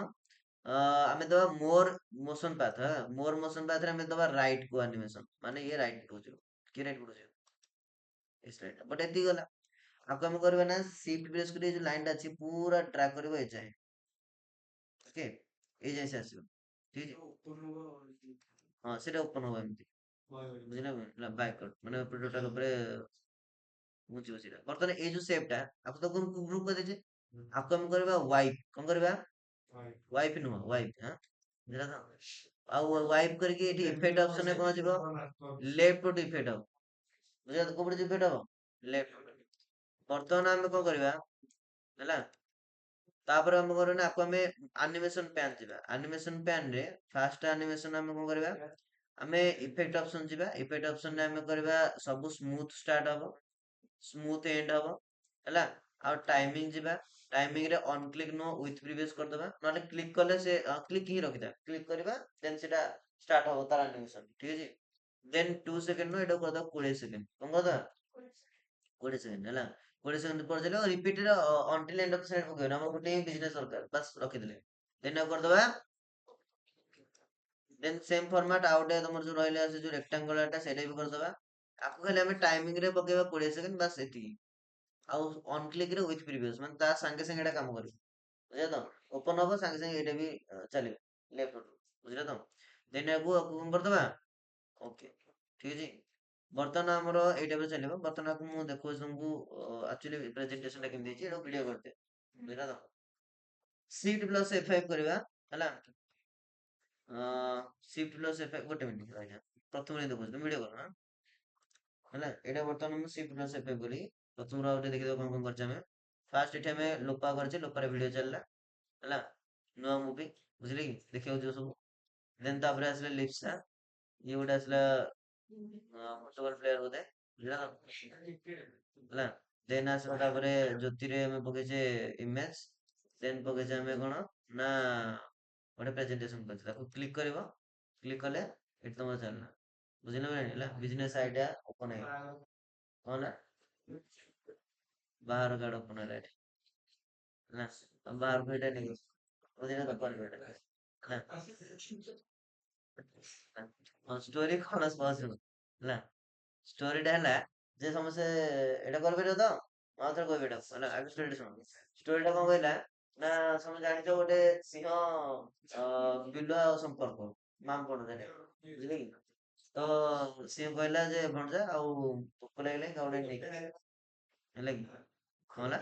ଆମେ ଦବା ମୋର ପାଥ ମୋର ମୋସନ ପାଥରେ ଆମେ ଦବା ରାଇଟ କୁ ଆନିମେସନ ମାନେ ଇଏ ରାଇଟ ପଟକୁ ଯିବ କିଏ ରାଇଟ ପଟକୁ ଯିବ ବଟ ଏତିକି ଗଲା ଆକୁ ଆମେ କରିବା ନା ସିଫ୍ଟ ପ୍ରେସ କରି ଯୋଉ ଲାଇନ ଟା ଅଛି ପୁରା ଟ୍ରାକ୍ କରିବ ଏ ଯାଏ ଓକେ ଏଇ ଯାଏ ସେ ଆସିବ ଠିକ ଅଛି ହଁ ସେଇଟା ଓପନ ହବ ଏମିତି ବୁଝିଲା ବାଇକଟ ମାନେ ଟୋଟାଲ ଉପରେ ବୁଝିବ ସେଇଟା ବର୍ତ୍ତମାନ ଏଇ ଯୋଉ ସେପ୍ ଟା ଆକୁ ତ ଗ୍ରୁପ କରିଦେଇଛେ ଆକୁ ଆମେ କରିବା ୱାଇପ କଣ କରିବା ୱାଇପ ନୁହଁ ୱାଇପ ଆଁ ବୁଝିଲା ତ ଆଉ ୱାଇପ କରିକି ଏଠି ଇଫେକ୍ଟ ଅପସନ ରେ କଣ ଯିବ ଲେଫ୍ଟ ପଟ ଇଫେକ୍ଟ ହବ ବୁଝିଲା ତ କୋଉ ପଟେ ଇଫେକ୍ଟ ହବ ଲେଫ୍ଟ ବର୍ତ୍ତମାନ ଆମେ କଣ କରିବା ହେଲା ତାପରେ ଆମେ କରିବା ନା ଆକୁ ଆମେ ଆନିମେସନ ପ୍ୟାନ ଯିବା ଆନିମେସନ ପ୍ୟାନ ରେ ଫାଷ୍ଟ ଆନିମେସନ ଆମେ କଣ କରିବା ଆମେ ଇଫେକ୍ଟ ଅପସନ ଯିବା ଇଫେକ୍ଟ ଅପସନ ରେ ଆମେ କରିବା ସବୁ ସ୍ମୁଥ ଷ୍ଟାର୍ଟ ହବ ସ୍ମୁଥ ଏଣ୍ଡ ହବ ହେଲା ଆଉ ଟାଇମିଂ ଯିବା ଟାଇମିଂ ରେ ଅନ କ୍ଲିକ ନୁହଁ ୱିଥ ପ୍ରିଭିୟସ କରିଦବା ନହେଲେ କ୍ଲିକ କଲେ ସେ କ୍ଲିକ ହିଁ ରଖିବା କ୍ଲିକ କରିବା ଦେନ୍ ସେଟା ଷ୍ଟାର୍ଟ ହବ ତାର ଆନିମେସନ ଠିକ ଅଛି ଦେନ୍ 2 ସେକେଣ୍ଡ ନୁହଁ ଏଟାକୁ କରିଦବା 20 ସେକେଣ୍ଡ କଣ କରିଦବା 20 ସେକେଣ୍ଡ ହେଲା 20 ସେକେଣ୍ଡ କରିଦେଲେ ରିପିଟେଡ ଅନଟିଲ ଏଣ୍ଡ ଅଫ ସେକେଣ୍ଡ ପକେଇବନି ଆମର ଗୋଟେ ବିଜନେସ ଦରକାର ବାସ୍ ରଖିଦେଲେ ଦେନ୍ ଆଉ କରିଦବା ଦେନ୍ ସେମ ଫର୍ମାଟ ଆଉ ଗୋଟେ ତମର ଯୋଉ ରହିଲା ସେ ଯୋଉ ରେକ୍ଟାଙ୍ଗୁଲାର ଟା ସେଇଟା ବି କରିଦବା ଆକୁ ଖାଲି ଆମେ ଟାଇମିଂ ରେ ପକେଇବା 20 ସେକେଣ୍ଡ ବାସ୍ ଏତିକି ଆଉ ଅନ କ୍ଲିକ ରେ ୱିଥ ପ୍ରିଭିୟସ ମାନେ ତା ସାଙ୍ଗେ ସାଙ୍ଗେ ଏଟା କାମ କରିବ ବୁଝିଲ ତ ଓପନ ହବ ସାଙ୍ଗେ ସାଙ୍ଗେ ଏଇଟା ବି ଚାଲିବ ଲେଫ୍ଟ ପଟୁ ବୁଝିଲ ତ ଦେନ୍ ଆକୁ କଣ କରିଦବା ଓକେ ଠିକ ଅଛି ବର୍ତ୍ତମାନ ଆମର ଏଇ ଟାଇପରେ ଚାଲିବ ବର୍ତ୍ତମାନ ଆକୁ ମୁଁ ଦେଖଉଛି ତମକୁ ଆକ୍ଚୁଆଲି ପ୍ରେଜେଣ୍ଟେସନ ଟା କେମିତି ହେଇଛି ଏଟାକୁ ଭିଡିଓ କରିଦିଏ ବୁଝିଲ ତ Shift plus F5 କରିବା ହେଲା। Shift plus F5 ଗୋଟେ ମିନିଟ୍ ରହିଯା। ପ୍ରଥମରେ ଦେଖୁଛି ଭିଡିଓ କଲ ହେଲା। ଏଇଟା ବର୍ତ୍ତମାନ ମୁଁ Shift plus F5 କଲି। ପ୍ରଥମରୁ ଆଉ ଟିକେ ଦେଖିଦବା କଣ କଣ କରିଛେ ଆମେ। ଫାଷ୍ଟ ଏଠି ଆମେ ଲୋପା କରିଛେ, ଲୋପାରେ ଭିଡିଓ ଚାଲିଲା ହେଲା। ନୂଆ ମୁଭି ବୁଝିଲେ କି ଦେଖିବାକୁ ଯିବ ସବୁ। ଦେନ୍ ତାପରେ ଆସିଲା ଲିପ୍ସା, ଇଏ ଗୋଟେ ଆସିଲା ଫୁଟବଲ ପ୍ଲେୟାର ବୋଧେ ବୁଝିଲ ତ? ହେଲା। ଦେନ୍ ଆସିଲା ତାପରେ ଜ୍ୟୋତିରେ ଆମେ ପକେଇଛେ ଇମେଜ। ଦେନ୍ ପକେଇଛେ ଆମେ କଣ ନା ଗୋଟେ ପ୍ରେଜେଣ୍ଟେସନ କରିଛେ, ତାକୁ କ୍ଲିକ୍ କରିବ। କ୍ଲିକ୍ କଲେ ଏଠି ତମର ଚାଲିଲା ବୁଝିଲ ନା ନାଇଁ? ହେଲା ବିଜନେସ ଆଇଡିଆ ଓପନ ହେଇଗଲା। କଣ ହେଲା? ବାହାର କାର୍ଡ ଓପନ ହେଲା ଏଠି ହେଲା। ଆଉ ବାହାରକୁ ଏଇଟା ନେଇକି ବୁଝିଲ ତ କରିବ ଏଇଟା ହେଲା। ଷ୍ଟୋରି କଣ ସହଜ ହେଲା। ଷ୍ଟୋରିଟା ହେଲା ଯେ ସମସ୍ତେ ଏଇଟା କରିପାରିବ ତ? ମୁଁ ଆଉ ଥରେ କହିବି ଏଇଟା ହେଲା। ଆଗ ଷ୍ଟୋରିଟା ଶୁଣ। ଷ୍ଟୋରିଟା କଣ କହିଲା ନା ତମେ ଜାଣିଛ ଗୋଟେ ସିଂହ ବିଲୁଆ ଆଉ ସମ୍ପର୍କ ମାମପଣ ଜାଣିଛ ବୁଝିଲେ କି? ତ ସିଏ କହିଲା ଯେ ଭଣଜା ଆଉ ଭୋକ ଲାଗିଲେ କାଉଟେ ନେଇକି ହେଲା କି? କଣ ହେଲା?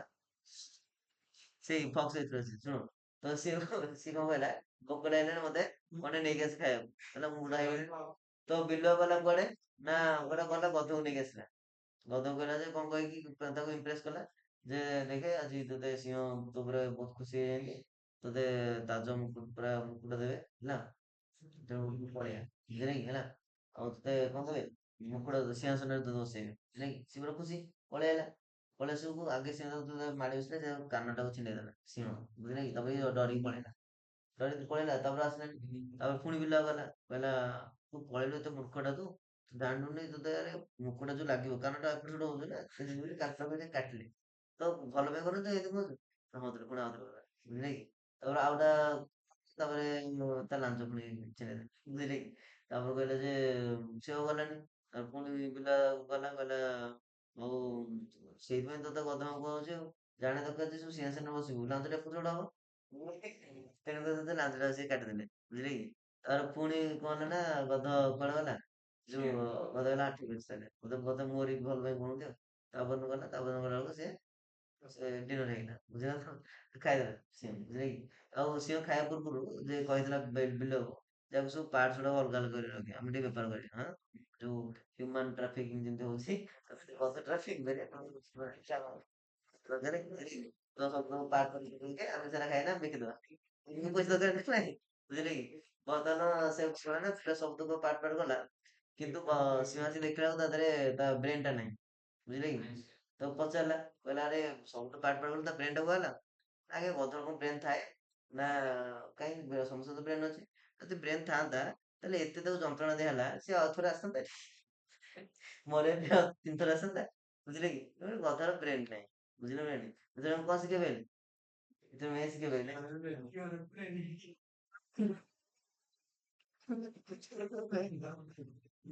ସେଇ ଫକ୍ସ ଏଥିରେ ଅଛି ଶୁଣ। ତ ସିଏ କଣ କହିଲା ଭୋକ ଲାଗିଲାଣି ମତେ କଣଟେ ନେଇକି ଆସି ଖାଇବାକୁ ହେଲା। ମୁଁ ବୁଢା ହେଇଗଲିଣି। ତ ବିଲୁଆ ଗଲା କୁଆଡେ ନା ଗୋଟେ ଗଲା ଗଧକୁ ନେଇକି ଆସିଲା। ଗଧକୁ କହିଲା ଯେ କଣ କହିକି ତାକୁ ଇମ୍ପ୍ରେସ କଲା ଯେ ଦେଖେ ଆଜି ତୋତେ ସିଂହ ତୋ ଉପରେ ବହୁତ ଖୁସି ହେଇଯାଇଛି, ତୋତେ ତାଜ ମୁକୁଟ ପୁରା ମୁକୁଟ ଦେବେ ହେଲା। ତେଣୁ ପଳେଇଆ ବୁଝିଲେ କି ହେଲା। ଆଉ ତୋତେ କଣ ଦେବେ ମୁକୁଟ ସିଂହାସନରେ ତୋତେ ବସେଇବେ ବୁଝିଲେ କି। ସିଏ ପୁରା ଖୁସି ପଳେଇ ଆଇଲା। ପଳେଇ ଆସିବାକୁ ଆଗେ ସିଂହ ତାକୁ ମାଡି ବସିଲା, ସେ କାନଟାକୁ ଛିଣ୍ଡେଇ ଦେଲା ସିଂହ ବୁଝିଲେ କି। ତାପରେ ଇଏ ଡରିକି ପଳେଇଲା। ଡରିକି ପଳେଇଲା ତାପରେ ଆସିଲାନି। ତାପରେ ପୁଣି ବିଲୁଆ ଗଲା କହିଲା ତୁ ପଳେଇଲୁ ଏତେ ମୂର୍ଖଟା ତୁ ଜାଣିଲୁନି ତୋତେ ଆରେ ମୁକୁଟା ଯୋଉ ଲାଗିବ କାନଟା ଏପଟ ସେପଟ ହଉଛି ନା ସେଥିପାଇଁ କାନଟାକୁ ଟିକେ କାଟିଲେ। ତ ଭଲ ପାଇଁ କରୁ ତ ଏମିତି କହୁଛୁ। ମତରେ ପୁଣି ଆଉଥରେ ଗଲା ବୁଝିଲେ କି। ତାପରେ ଆଉଟା ତାପରେ ତା ଲାଞ୍ଜ ପୁଣି ଛିଣ୍ଡେଇଦେଲେ ବୁଝିଲେ କି। ତାପରେ କହିଲେ ଯେ ସେ ଆଉ ଗଲାନି। ତାପରେ ପୁଣି ପିଲା ଗଲା କହିଲା ଆଉ ସେଇଥିପାଇଁ ତୋତେ ଗଧ କୁହାହଉଛି ଆଉ। ଜାଣିବା ଦରକାର ଯେ ସବୁ ସିଂହାସନରେ ବସିବୁ ଲାଞ୍ଜଟା ଏପଟ ସେପଟ ହବ। ତେଣୁକରି ତୋତେ ଲାଞ୍ଜଟା ସେ କାଟିଦେଲେ ବୁଝିଲେ କି। ତାପରେ ପୁଣି କଣ ହେଲା ନା ଗଧ କୁଆଡେ ଗଲା ଯୋଉ ଗଧ କହିଲା ଠିକ ଅଛି ତାହେଲେ ମତେ ମୋରି ଭଲ ପାଇଁ କୁହନ୍ତି ଆଉ। ତାପରଦିନ ଗଲା ତାପରଦିନ ଗଲା ବେଳକୁ ସେ ଡିନର ହେଇଗଲା ବୁଝିଲ ତ। ଖାଇଦେଲା ସିଂହ ବୁଝିଲେ କି। ଆଉ ସିଂହ ଖାଇବା ପୂର୍ବରୁ ଯେ କହିଥିଲା ବିଲକୁ ଯାହାକୁ ସବୁ ପାର୍ଟସ ଗୁଡା ଅଲଗା ଅଲଗା କରି ରଖିବା ଆମେ ଟିକେ ବେପାର କରିବା ହଁ। ଯୋଉ ହ୍ୟୁମାନ ଟ୍ରାଫିକିଂ ଯେମିତି ହଉଛି ଗଧ ଟ୍ରାଫିକ କରିବା ରଜରେ ତ ସବୁ ପାର୍ଟ କରିକି ଆମେ ସେଟା ଖାଇନା ବିକିଦବା। ମୁଁ ପଇସା ଦରକାର ନାହିଁ ବୁଝିଲେ କି। ବର୍ତ୍ତମାନ ସେ ଛୁଆ ପୁରା ସବୁତକ ପାର୍ଟ ପାର୍ଟ ଗଲା କିନ୍ତୁ ସିଂହ ଆସି ଦେଖିଲା ବେଳକୁ ତା ଦେହରେ ତା ବ୍ରେନ ଟା ନାହିଁ ବୁଝିଲେ କି। ତ ପଚାରିଲା କହିଲା ଆରେ ସବୁଠୁ ପାର୍ଟ ପାର୍ଟ ଗଲା ତା ବ୍ରେନ ଟା କୁଆ ଗଲା। ଆଗେ ଗଧର କଣ ବ୍ରେନ ଥାଏ ନା କାହିଁ ସମସ୍ତଙ୍କ ତ ବ୍ରେନ ଅଛି। ଯଦି ବ୍ରେନ ଥାନ୍ତା ତାହେଲେ ଏତେ ତାକୁ ଯନ୍ତ୍ରଣା ଦିଆ ହେଲା ସେ ଆଉ ଥରେ ଆସନ୍ତା ମରିବା ପାଇଁ ଆଉ ତିନିଥର ଆସନ୍ତା ବୁଝିଲେ କି। ଗଧର ବ୍ରେନ ନାହିଁ ବୁଝିଲେ ନା ନାଇଁ। ସେଥିରେ ମୁଁ କଣ ଶିଖେଇ ପାରିଲି ସେଥିରେ ମୁଁ ଶିଖେଇ ପାରିଲି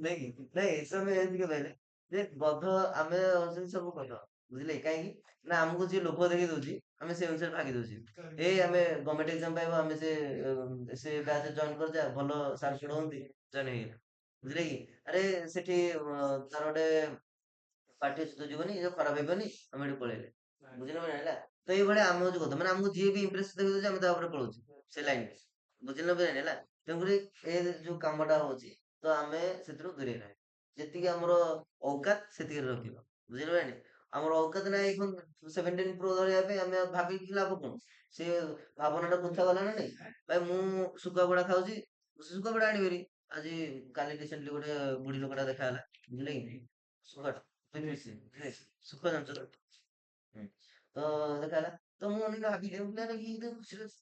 ନାଇଁ କି ନାଇଁ ଏସବୁ ଏମିତି କହିଲେ ଯେ ଗଧ ଆମେ ହଉଛନ୍ତି ସବୁ ଗଧ ବୁଝିଲେ କାହିଁକି ନା ଆମକୁ ଯିଏ ଲୋଭ ଦେଖେଇ ଦଉଛି ଆମେ ସେ ଅନୁସାରେ ଭାଗି ଦଉଛେ। ଏଇ ଆମେ ଗଭର୍ଣ୍ଣମେଣ୍ଟ ଏକ୍ସାମ ପାଇବା ଆମେ ସେ ବ୍ୟାଚ୍ ଜଏନ କରିଛେ ଭଲ ସାର୍ ପଢାଉଛନ୍ତି ଜଏନ ହେଇଗଲା ବୁଝିଲେ କି। ଆରେ ସେଠି ତାର ଗୋଟେ ପାଠ୍ୟ ସୂଚୀ ଯିବନି ଏ ଖରାପ ହେଇବନି ଆମେ ଏଠି ପଳେଇଲେ ବୁଝିଲ ନା ହେଲା। ତ ଏଇଭଳିଆ ଆମେ ହଉଛି କଥା ମାନେ ଆମକୁ ଯିଏ ବି ଇମ୍ପ୍ରେସ ଦେଖେଇ ଦଉଛି ଆମେ ତା ଉପରେ ପଳଉଛୁ ସେ ଲାଇନରେ ବୁଝିଲ ନା ହେଲା। ତେଣୁକରି ଏ ଯୋଉ କାମଟା ହଉଛି ତ ଆମେ ସେଥିରୁ ଦୂରେଇ ରହିବା। ଯେତିକି ଆମର ଔକାତ ସେତିକି ରଖିବା ବୁଝିଲ ନା ନାଇଁ। ଆମର ଔକାତ ନାହିଁ ଏଇଖୁଣି 17 ପ୍ରୋ ଧରିବା ପାଇଁ ଆମେ ଭାବିକି ଲାଭ କଣ। ସେ ଭାବନା ଟା ପୋତା ଗଲା ନା ନାଇଁ। ଭାଇ ମୁଁ ଶୁଖୁଆ ପୋଡା ଖାଉଛି ଶୁଖୁଆ ପୋଡା ଆଣିବି ହେରି। ଆଜି କାଲି ରିସେଣ୍ଟଲି ଗୋଟେ ବୁଢୀ ଲୋକଟା ଦେଖା ହେଲା ବୁଝିଲେ କି ଶୁଖୁଆ ଶୁଖୁଆ ଜାଣିଛ ତ ହୁଁ। ତ ଦେଖା ହେଲା ତ ମୁଁ ଅନେକ ଭାବିଲି ମୁଁ କହିଲି ଆରେ ଇଏ ତ ଖୁସିରେ ଅଛି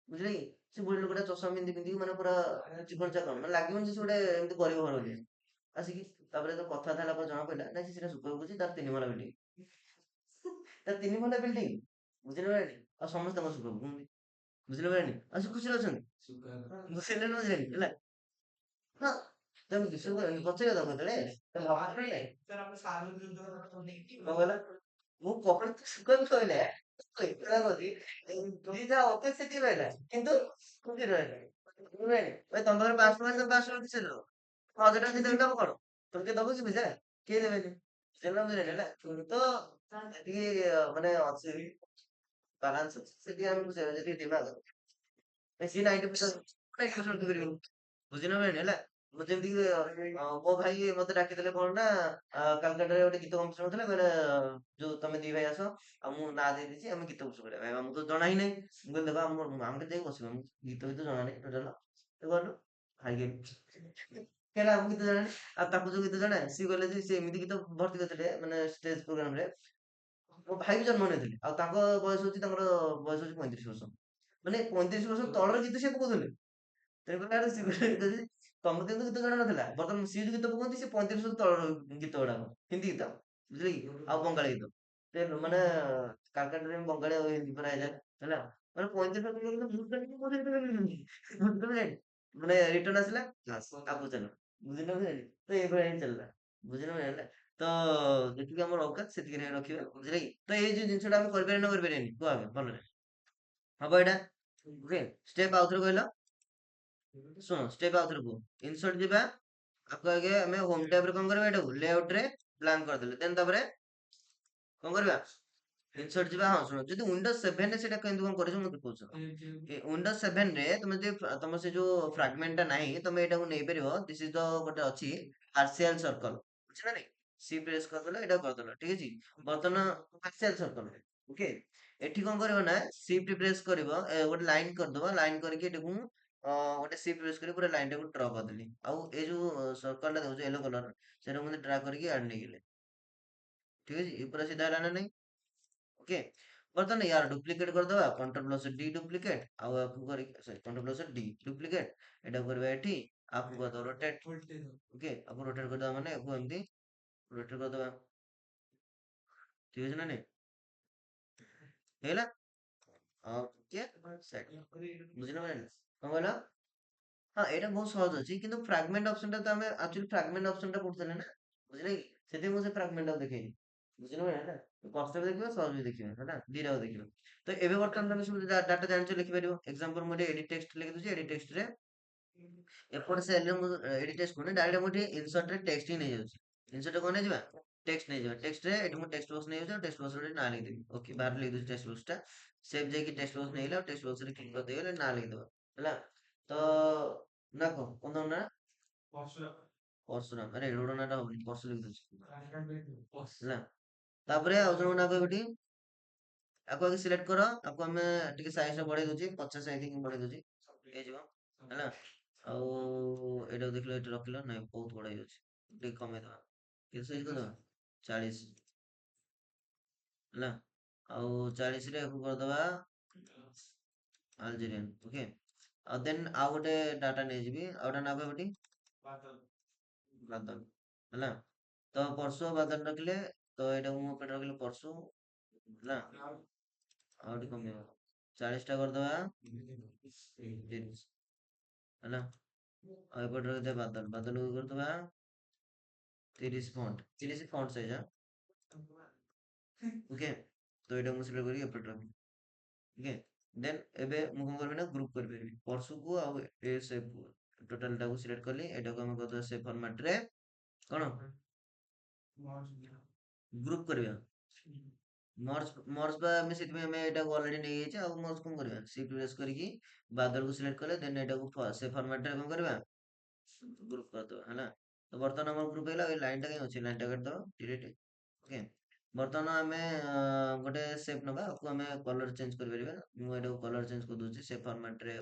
ବୁଝିଲେ କି। ସେ ବୁଢୀ ଲୋକଟା ଚଷମା ପିନ୍ଧିକି ମାନେ ପୁରା ଚିକଣ ଚାକଣ ମାନେ ଲାଗିବନି ଯେ ସେ ଗୋଟେ ଏମିତି ଗରିବ ଘର ଭଳିଆ। ଆସିକି ତାପରେ ତ କଥାବାର୍ତ୍ତା ହେଲା ପରେ ଜଣା ପଡିଲା ନାଇଁ ସେ ସେଟା ଶୁଖୁଆ ବିକୁଛି ତାର 3 ମହଲା ବିଲ୍ଡିଂ। ତାର 3 ମହଲା ବିଲ୍ଡିଂ ବୁଝିଲ ନା ନାଇଁ। ଆଉ ସମସ୍ତେ ତାଙ୍କ ଶୁଖୁଆ ବିକୁଛନ୍ତି ବୁଝିଲ ନା ନାଇଁ। ଆଉ ସେ ଖୁସିରେ ଅଛନ୍ତି ବୁଝିଲେ ନା ବୁଝିଲେନି ହେଲା। ହଁ ତମେ ବିଶ୍ୱାସ କରିବନି ପଚାରିବ ତାକୁ କେତେବେଳେ ତମେ ଭାବୁଛ ନା ନାଇଁ। କଣ କହିଲ ମୁଁ ପକଡି ତ ଶୁଖୁଆ ବି କହିଲେ ଏକଲା କହୁଛି ଦି ଯାହା ଅଫିସ ସେଠି ରହିଲା କିନ୍ତୁ କୋଉଠି ରହିଲା ବୁଝିପାରିଲେ? ଭାଇ ତମ ପାଖରେ 500 ଟଙ୍କା 500 କିସ ଦବ 1000 ଟଙ୍କା ଦେଇଦେଲେ ଦବ କଣ ତୋର କିଏ ଦବ କି ପଇସା କେହି ଦେବେନି। ବୁଝିଲ ନା ବୁଝିଲେନି ହେଲା। ତ ଏତିକି ମାନେ ଅଛି ବାଲାନ୍ସ ଅଛି ସେଠି ଆମେ ଯେତିକି ଥିବା ସିଏ 90% କରିବେନି। ବୁଝିଲ ନା ହେଲା। ମୁଁ ଯେମିତି ମୋ ଭାଇ ମତେ ଡାକିଦେଲେ କଣ ନା କାଲକାଟାରେ ଗୋଟେ ଗୀତ କମ୍ପିଟିସନ ହଉଥିଲା କହିଲେ ଯୋଉ ତମେ ଦି ଭାଇ ଆସ ଆଉ ମୁଁ ନାଁ ଦେଇଦେଇଛି ଆମେ ଗୀତ କମ୍ପିଟିସନ କରିବା ଭାଇ ଆମକୁ ତ ଜଣା ହିଁ ନାହିଁ ମୁଁ କହିଲି ଦେଖ ଆମେ କେତେ ଯାଇକି ବସିବୁ ଆମକୁ ଗୀତ ଗୀତ ଜଣା ନାହିଁ ଟୋଟାଲ ଗଲୁ ଭାଇ କହିଲା ଆମକୁ ଗୀତ ଜଣା ନାହିଁ ଆଉ ତାକୁ ଯୋଉ ଗୀତ ଜଣା ସିଏ କହିଲେ ଯେ ସେ ଏମିତି ଗୀତ ଭର୍ତ୍ତି କରିଥିଲେ ମାନେ ଷ୍ଟେଜ ପ୍ରୋଗ୍ରାମ ରେ ମୋ ଭାଇ ବି ଜନ୍ମ ନେଇଥିଲେ ଆଉ ତାଙ୍କ ବୟସ ହଉଛି ତାଙ୍କର ବୟସ ହଉଛି 35 ବର୍ଷ ମାନେ 35 ବର୍ଷ ତଳର ଗୀତ ସିଏ ପକଉଥିଲେ ତେଣୁକରି ଆରେ ସିଏ କହିଲେ ଯଦି ତମକୁ କିନ୍ତୁ ଗୀତ ଜଣା ନଥିଲା ବର୍ତ୍ତମାନ ସିଏ ଯୋଉ ଗୀତ ପକନ୍ତି ସେ 35 ବର୍ଷ ତଳର ଗୀତ ଗୁଡାକ ହିନ୍ଦୀ ଗୀତ ବୁଝିଲେ କି ଆଉ ବଙ୍ଗାଳୀ ଗୀତ ମାନେ କାଲକାଟାରେ ବଙ୍ଗାଳୀ ଆଉ ହିନ୍ଦୀ ପୁରା ହେଇଯାଏ ହେଲା ମାନେ 35 ବର୍ଷ ମୁଁ ଜାଣିନି ମୋ ସହିତ ବୁଝିପାରିଲେ ମାନେ ରିଟର୍ନ ଆସିଲା ଆଗକୁ ଚାଲ ବୁଝିଲ ବୁଝିଲି ତ ଏଇଭଳିଆ ହିଁ ଚାଲିଲା ବୁଝିଲ ହେଲା ତ ଯେତିକି ଆମର ଅକାତ ସେତିକି ନେଇ ରଖିବା ବୁଝିଲେ କି ତ ଏଇ ଯୋଉ ଜିନିଷଟା ଆମେ କରିପାରିବା ନା କରିପାରିବାନି କୁହ ଆଗେ ଭଲରେ ହବ ଏଇଟା ଓକେ ଷ୍ଟେପ ଆଉଥରେ କହିଲ ଶୁଣ ଷ୍ଟେପ ଆଉଥରେ କୁହ ଇନସର୍ଟ ଯିବା ଆକୁ ଆଗେ ଆମେ ହୋମ ଟ୍ୟାବରେ କଣ କରିବା ଏଟାକୁ ଲେଆଉଟ ରେ ବ୍ଲାଙ୍କ କରିଦେଲେ ଦେନ୍ ତାପରେ କଣ କରିବା ଇନସର୍ଟ ଯିବା ହଁ ଶୁଣ ଯଦି ୱିଣ୍ଡୋଜ 7 ରେ ସେଟା କେମିତି କଣ କରିଛ ମତେ କହୁଛ ୱିଣ୍ଡୋଜ 7 ରେ ତମେ ଯଦି ତମ ସେ ଯୋଉ ଫ୍ରାଗମେଣ୍ଟ ଟା ନାହିଁ ତମେ ଏଟାକୁ ନେଇପାରିବ ଦିସ୍ ଇଜ ଦ ଗୋଟେ ଅଛି ପାର୍ସିଆଲ ସର୍କଲ ବୁଝିଲ ନା ନାଇଁ ସି ପ୍ରେସ୍ କରିଦେଲ ଏଇଟା କରିଦେଲ ଠିକ ଅଛି ବର୍ତ୍ତମାନ ପାର୍ସିଆଲ ସର୍କଲ ଓକେ ଏଠି କଣ କରିବ ନା ସିଫ୍ଟ ପ୍ରେସ୍ କରିବ ଗୋଟେ ଲାଇନ କରିଦବ ଲାଇନ କରିକି ଏଟାକୁ ଗୋଟେ ସିଫ୍ଟ ପ୍ରେସ୍ କରି ପୁରା ଲାଇନ ଟାକୁ ଡ୍ର କରିଦେଲି ଆଉ ଏଇ ଯୋଉ ସର୍କଲ ଟା ଦେଖୁଛ ୟେଲୋ କଲର ସେଟାକୁ ମତେ ଡ୍ରା କରିକି ଆଡ ନେଇଗଲେ ଠିକ ଅଛି ଏ ପୁରା ସିଧା ହେଲା ନା ନାଇଁ ଓକେ ବର୍ତ୍ତମାନ ୟାର ଡୁପ୍ଲିକେଟ କରିଦବା କଣ୍ଟ୍ରୋଲ ପ୍ଲସ ଡି ଡୁପ୍ଲିକେଟ ଆଉ ଆକୁ କରି କଣ୍ଟ୍ରୋଲ ପ୍ଲସ ଡି ଡୁପ୍ଲିକେଟ ଏଟାକୁ କରିବା ଏଠି ଆକୁ କରିଦବା ରୋଟେଟ ଓକେ ଆକୁ ରୋଟେଟ କରିଦବା ମାନେ ଆକୁ ଏମିତି ରୋଟେଟ କରିଦବା ଠିକ ଅଛି ନା ନାଇଁ ହେଇଗଲା ଓକେ ସେଟ୍ ବୁଝିଲ ନା କଣ କହିଲ ହଁ ଏଇଟା ବହୁତ ସହଜ ଅଛି କିନ୍ତୁ ଫ୍ରାଗମେଣ୍ଟ ଅପସନ ଟା ତ ଆମେ ଆକ୍ଚୁଆଲି ଫ୍ରାଗମେଣ୍ଟ ଅପସନ ଟା ପଢୁଥିଲେ ନା ବୁଝିଲେ କି ସେଥିପାଇଁ ମୁଁ ସେ ଫ୍ରାଗମେଣ୍ଟ ଟା ଦେଖେଇଲି ବୁଝିଲ ନା ହେଲା କଷ୍ଟ ବି ଦେଖିବ ସହଜ ବି ଦେଖିବ ହେଲା ଦିଟାକୁ ଦେଖିବ ତ ଏବେ ବର୍ତ୍ତମାନ ତମେ ସବୁ ଡାଟା ଜାଣିଛ ଲେଖିପାରିବ ଏକ୍ସାମ୍ପଲ ମୁଁ ଏଠି ଏଡିଟ ଟେକ୍ସଟ ଲେଖିଦଉଛି ଏଡିଟ ଟେକ୍ସଟ ରେ ଏପଟ ସେଲରେ ମୁଁ ଏଡିଟ ଟେକ୍ସଟ କରୁନି ଡାଇରେକ୍ଟ ମୁଁ ଏଠି ଇନସର୍ଟ ରେ ଟେକ୍ସଟ ହିଁ ନେଇଯାଉଛି ଇନସର୍ଟ କଣ ନେଇଯିବା ଟେକ୍ସଟ ନେଇଯିବା ଟେକ୍ସଟ ରେ ଏଠି ମୁଁ ଟେକ୍ସଟ ବକ୍ସ ନେଇଯାଉଛି ଆଉ ଟେକ୍ସଟ ବକ୍ସ ରେ ନାଁ ଲେଖିଦେବି ଓକେ ବାହାରେ ଲେଖିଦଉଛି ଟେକ୍ସଟ ବକ୍ସ ଟା ସେଭ୍ ଯାଇକି ଟେକ୍ସଟ ବକ୍ସ ନେଇଗଲା ଆଉ ଟେକ୍ସଟ ବକ୍ସ ରେ କ୍ଲିକ୍ କରିଦେଇଗଲେ ନାଁ ଲେଖିଦବା ହେଲା ତ ନା କଣ ତମ ନାଁ ପରଶୁରାମ ଆରେ ଏଡୋଡ ନାଁ ଟା ହବନି ପରଶୁ ଲେଖିଦଉଛି ହେଲା ତାପରେ ଆଉ ଜଣଙ୍କ ନାଁ କହିବ ଏଠି ଆକୁ ଆଗେ ସିଲେକ୍ଟ କର ଆକୁ ଆମେ ଟିକେ ସାଇଜ ଟା ବଢେଇ ଦଉଛି 50 ସାଇଜ ବଢେଇ ଦଉଛି ହେଇଯିବ ହେଲା ଆଉ ଏଇଟାକୁ ଦେଖିଲ ଏଠି ରଖିଲ ନାଇଁ ବହୁତ ବଡ ହେଇଯାଉଛି ଟିକେ କମେଇଦବା କେତେ ସାଇଜ କରିଦବା 40 ହେଲା ଆଉ 40 ରେ ଆକୁ କରିଦବା ଆଲଜେରିଆନ ଓକେ ଆଉ ଦେନ୍ ଆଉ ଗୋଟେ ଡାଟା ନେଇଯିବି ଆଉ ଗୋଟେ ନାଁ କହିବ ଏଠି ବାଦଲ ହେଲା ତ ପରଶୁ ଆଉ ବାଦଲ ରଖିଲେ ତ ଏଇଟାକୁ ମୁଁ ଏପଟେ ରଖିଲି ପରଶୁ ହେଲା ଆଉ ଟିକେ କମିବ 40 ଟା କରିଦବା 30 ହେଲା ଆଉ ଏପଟେ ରଖିଦବା ବାଦଲ ବାଦଲକୁ କରିଦବା 30 ଫଣ୍ଟ ସାଇଜ ଓକେ ତ ଏଇଟା ମୁଁ ସିଲେକ୍ଟ କରିକି ଏପଟେ ରଖିଲି ଓକେ ଦେନ୍ ଏବେ ମୁଁ କଣ କରିବି ନା ଗ୍ରୁପ କରିପାରିବି ପରଶୁକୁ ଆଉ ଏ ସେପ୍ ଟୋଟାଲ ଟାକୁ ସିଲେକ୍ଟ କଲି ଏଟାକୁ ଆମେ କରିଦବା ସେ ଫର୍ମାଟ ରେ କଣ ଗ୍ରୁପ କରିବା ମର୍ଜ ବା ଆମେ ସେଥିପାଇଁ ଆମେ ଏଟାକୁ ଅଲରେଡି ନେଇଯାଇଛେ ଆଉ ମର୍ଜ କଣ କରିବା ସିଫ୍ଟ ପ୍ରେସ୍ କରିକି ବାଦଲକୁ ସିଲେକ୍ଟ କଲେ ଦେନ୍ ଏଟାକୁ ସେ ଫର୍ମାଟ ରେ କଣ କରିବା ଗ୍ରୁପ କରିଦବା ହେଲା ତ ବର୍ତ୍ତମାନ ଆମର ଗ୍ରୁପ ହେଇଗଲା ଏଇ ଲାଇନ ଟା କାଇଁ ଅଛି ଲାଇନ ଟା କାଟିଦବା ଡିଲିଟ ଓକେ ବର୍ତ୍ତମାନ ଆମେ ଗୋଟେ ସେପ୍ ନବା ଆକୁ ଆମେ କଲର ଚେଞ୍ଜ କରିପାରିବା ମୁଁ ଏଟାକୁ କଲର ଚେଞ୍ଜ କରିଦଉଛି ସେ ଫର୍ମାଟ ରେ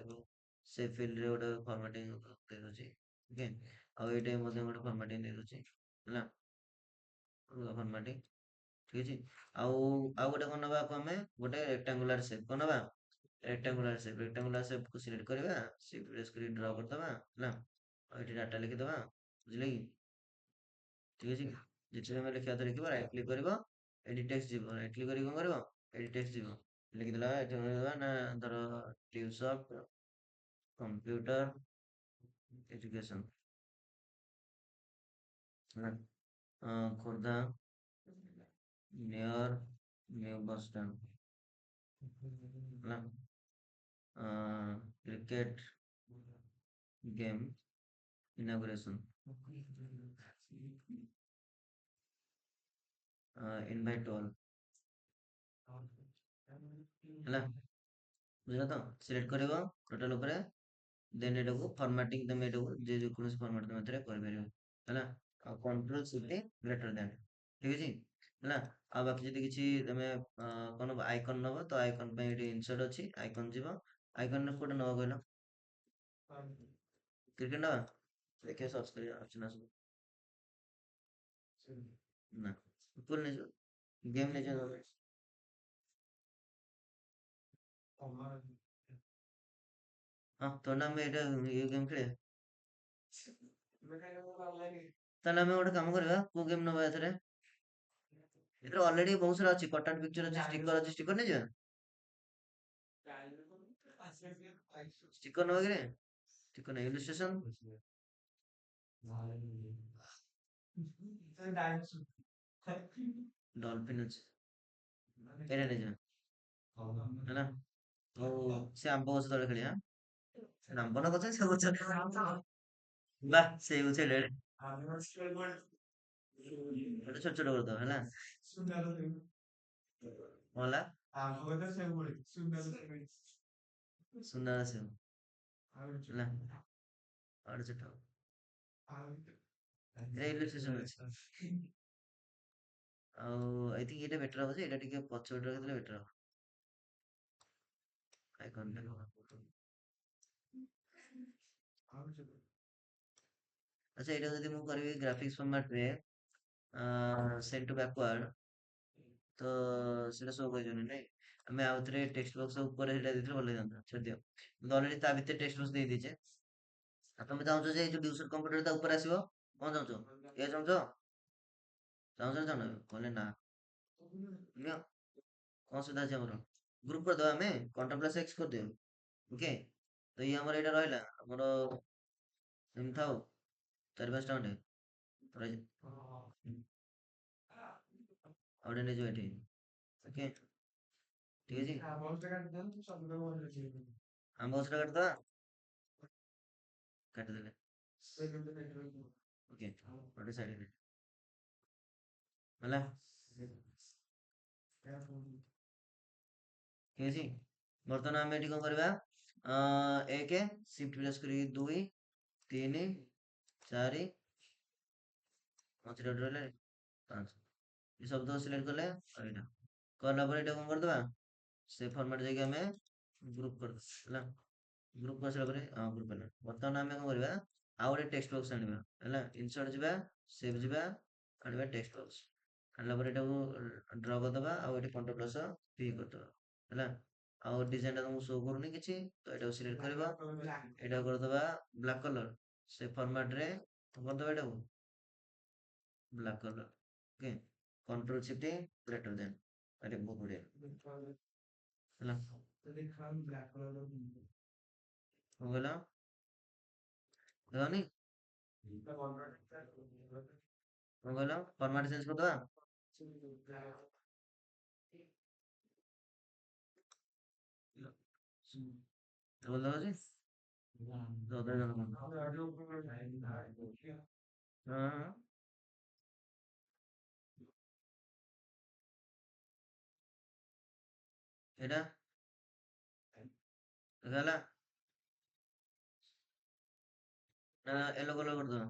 ସେ ଫିଲ୍ଡ ରେ ଗୋଟେ ଫର୍ମାଟିଂ ଦେଇଦଉଛି ଓକେ ଆଉ ଏଇଟା ମଧ୍ୟ ଗୋଟେ ଫର୍ମାଟିଂ ଦେଇଦଉଛି ହେଲା ଫର୍ମାଟିଂ ଠିକ ଅଛି ଆଉ ଗୋଟେ କଣ ନବା ଆକୁ ଆମେ ଗୋଟେ ରେକ୍ଟାଙ୍ଗୁଲାର ସେପ୍ କଣ ନବା ରେକ୍ଟାଙ୍ଗୁଲାର ସେପ୍ କୁ ସିଲେକ୍ଟ କରିବା ସିଫ୍ଟ ପ୍ରେସ୍ କରି ଡ୍ର କରିଦବା ହେଲା ଆଉ ଏଠି ଡାଟା ଲେଖିଦବା ବୁଝିଲେ କି ଠିକ ଅଛି ଯେତେ ସମୟ ଲେଖିବା କଥା ଲେଖିବ ରାଇଟ କ୍ଲିକ୍ କରିବ ଏଡିଟ ଟେକ୍ସଟ ଯିବ ରାଇଟ କ୍ଲିକ୍ କରିକି କଣ କରିବ ଏଡିଟ ଟେକ୍ସଟ ଯିବ ଲେଖିଦେଲା ଏଠି କଣ ଲେଖିଦବା ନା ଧର ଟ୍ୟୁସପ କମ୍ପ୍ୟୁଟର ଏଜୁକେସନ ହେଲା Khordha near new bus stand ହେଲା cricket game inauguration invite all ହେଲା ବୁଝିଲ ତ ସିଲେକ୍ଟ କରିବ ଟୋଟାଲ ଉପରେ ଦେନ୍ ଏଟାକୁ ଫର୍ମାଟିଂ ତମେ ଏଟାକୁ ଯେ ଯେକୌଣସି ଫର୍ମାଟ ତମେ ଏଥିରେ କରିପାରିବ ହେଲା ଆଉ କଣ୍ଟ୍ରୋଲ ସିଫ୍ଟ ଗ୍ରେଟର ଦେନ୍ ଠିକ ଅଛି ହେଲା ଆଉ ବାକି ଯଦି କିଛି ତମେ କଣ ଆଇକନ ନବ ତ ଆଇକନ ପାଇଁ ଏଠି ଇନସର୍ଟ ଅଛି ଆଇକନ ଯିବ ଆଇକନ କୋଉଟା ନବ କହିଲ କ୍ରିକେଟ ନବା ଦେଖିବା ସର୍ଚ୍ଚ କରିବା ଅଛି ନା ସବୁ ନା ଉପରେ ନେଇଯିବ ଗେମ୍ ନେଇଯିବ ହଁ ତ ନା ଆମେ ଏଇଟା ଇଏ ଗେମ୍ ଖେଳିବା ତାହେଲେ ଆମେ ଗୋଟେ କାମ କରିବା କୋଉ ଗେମ୍ ନବା ଏଥିରେ ଏଥିରେ ଅଲରେଡି ବହୁତ ସାରା ଅଛି କଟାଟ ପିକ୍ଚର ଅଛି ଷ୍ଟିକର ନେଇଯିବା ଷ୍ଟିକର ନବା କିରେ ଷ୍ଟିକର ନେଇ ଇଲୁଷ୍ଟ୍ରେସନ ଡଲଫିନ ଅଛି ଏଇଟା ନେଇଯିବା ହେଲା ଆଉ ସେ ଆମ୍ବ ଗଛ ତଳେ ଖେଳିବା ଆମ୍ବ ନା ଗଛ ସେ ଗଛ ବା ସେଇ ଗଛ ଏଡେ ଏଡେ ଗୋଟେ ଛୋଟ ଛୋଟ କରିଦବା ହେଲା କଣ ହେଲା ସୁନ୍ଦର ଆସିବ ହେଲା ଆଉ ଗୋଟେ ଛୋଟ ରେଲୱେ ଷ୍ଟେସନ ଅଛି ଆଉ ଆଇ ଥିଙ୍କ ଏଇଟା ବେଟର ହବ ଯେ ଏଇଟା ଟିକେ ପଛ ପଟେ ରଖିଦେଲେ ବେଟର ହବ ଆଇକନ ଆଚ୍ଛା ଏଇଟା ଯଦି ମୁଁ କରିବି ଗ୍ରାଫିକ୍ସ ଫର୍ମାଟ ରେ ସେଣ୍ଡ ଟୁ ବ୍ୟାକୱାର୍ଡ ତ ସେଇଟା ସବୁ କହିବନି ନାଇଁ ଆମେ ଆଉ ଥରେ ଟେକ୍ସଟ ବକ୍ସ ଉପରେ ସେଇଟା ଦେଇଥିଲେ ଭଲ ହେଇଥାନ୍ତା ଛାଡିଦିଅ ମୁଁ ଅଲରେଡି ତା ଭିତରେ ଟେକ୍ସଟ ବକ୍ସ ଦେଇଦେଇଛେ ଆଉ ତମେ ଚାହୁଁଛ ଯେ ଏଇ ଯୋଉ ଡ୍ୟୁସର କମ୍ପ୍ୟୁଟର ତା ଉପରେ ଆସିବ କଣ ଚାହୁଁଛ ଏ ଚାହୁଁଛ ଚାହୁଁଛ ନା ଚାହୁଁନ କହିଲେ ନା ନିଅ କଣ ସୁବିଧା ଅଛି ଆମର ଗ୍ରୁପ କରିଦବା ଆମେ କଣ୍ଟ୍ରୋଲ ପ୍ଲସ ଏକ୍ସ କରିଦିଅ ଓକେ ତ ଇଏ ଆମର ଏଇଟା ରହିଲା ଆମର ଏମିତି ଥାଉ ଚାରି ପାଞ୍ଚଟା ଖଣ୍ଡେ ଆଉ ଗୋଟେ ନେଇଯିବ ଏଠି ଓକେ ଠିକ ଅଛି ଆମ୍ବ ଗଛଟା କାଟିଦବା କାଟିଦେଲେ ଓକେ ଗୋଟେ ସାଇଡରେ ହେଲା ଠିକ ଅଛି ବର୍ତ୍ତମାନ ଆମେ ଏଠି କଣ କରିବା ଏକ ସିଫ୍ଟ ପ୍ରେସ୍ କରିକି 2 3 4 ମଝିରେ ଗୋଟେ ରହିଲା 5 ଏ ସବୁ ତ ସିଲେକ୍ଟ କଲେ ଏଇଟା କଲା ପରେ ଏଇଟା କଣ କରିଦବା ସେ ଫର୍ମାଟ ଯାଇକି ଆମେ ଗ୍ରୁପ କରିଦବା ହେଲା ଗ୍ରୁପ କରିସାରିଲା ପରେ ଗ୍ରୁପ ହେଲା ବର୍ତ୍ତମାନ ଆମେ କଣ କରିବା ଆଉ ଗୋଟେ ଟେକ୍ସଟ ବକ୍ସ ଆଣିବା ହେଲା ଇନସର୍ଟ ଯିବା ସେଭ୍ ଯିବା ଆଣିବା ଟେକ୍ସଟ ବକ୍ସ ଆଣିଲା ପରେ ଏଟାକୁ ଡ୍ର କରିଦବା ଆଉ ଏଠି କଣ୍ଟ୍ରୋଲ ପ୍ଲସ ପି କରିଦବା ହେଲା ଆଉ ଡିଜାଇନ ଟା ତମକୁ ଶୋ କରୁନି କିଛି ତ ଏଟାକୁ ସିଲେକ୍ଟ କରିବା ଏଇଟା କରିଦବା ବ୍ଲାକ୍ କଲର ସେ ଫର୍ମାଟ ରେ କରିଦବା ଏଟାକୁ black colour okay control shift greater than ଆରେ ବହୁତ ବଢିଆ ହେଲା କଣ କହିଲ ଦେଖନି କଣ କହିଲ ଫର୍ମାଟ ଚେଞ୍ଜ କରିଦବା ଭଲ ଲାଗୁଛି ହଁ ଏଇଟା ଦେଖା ନା ୟେଲୋ କଲର କରିଦବା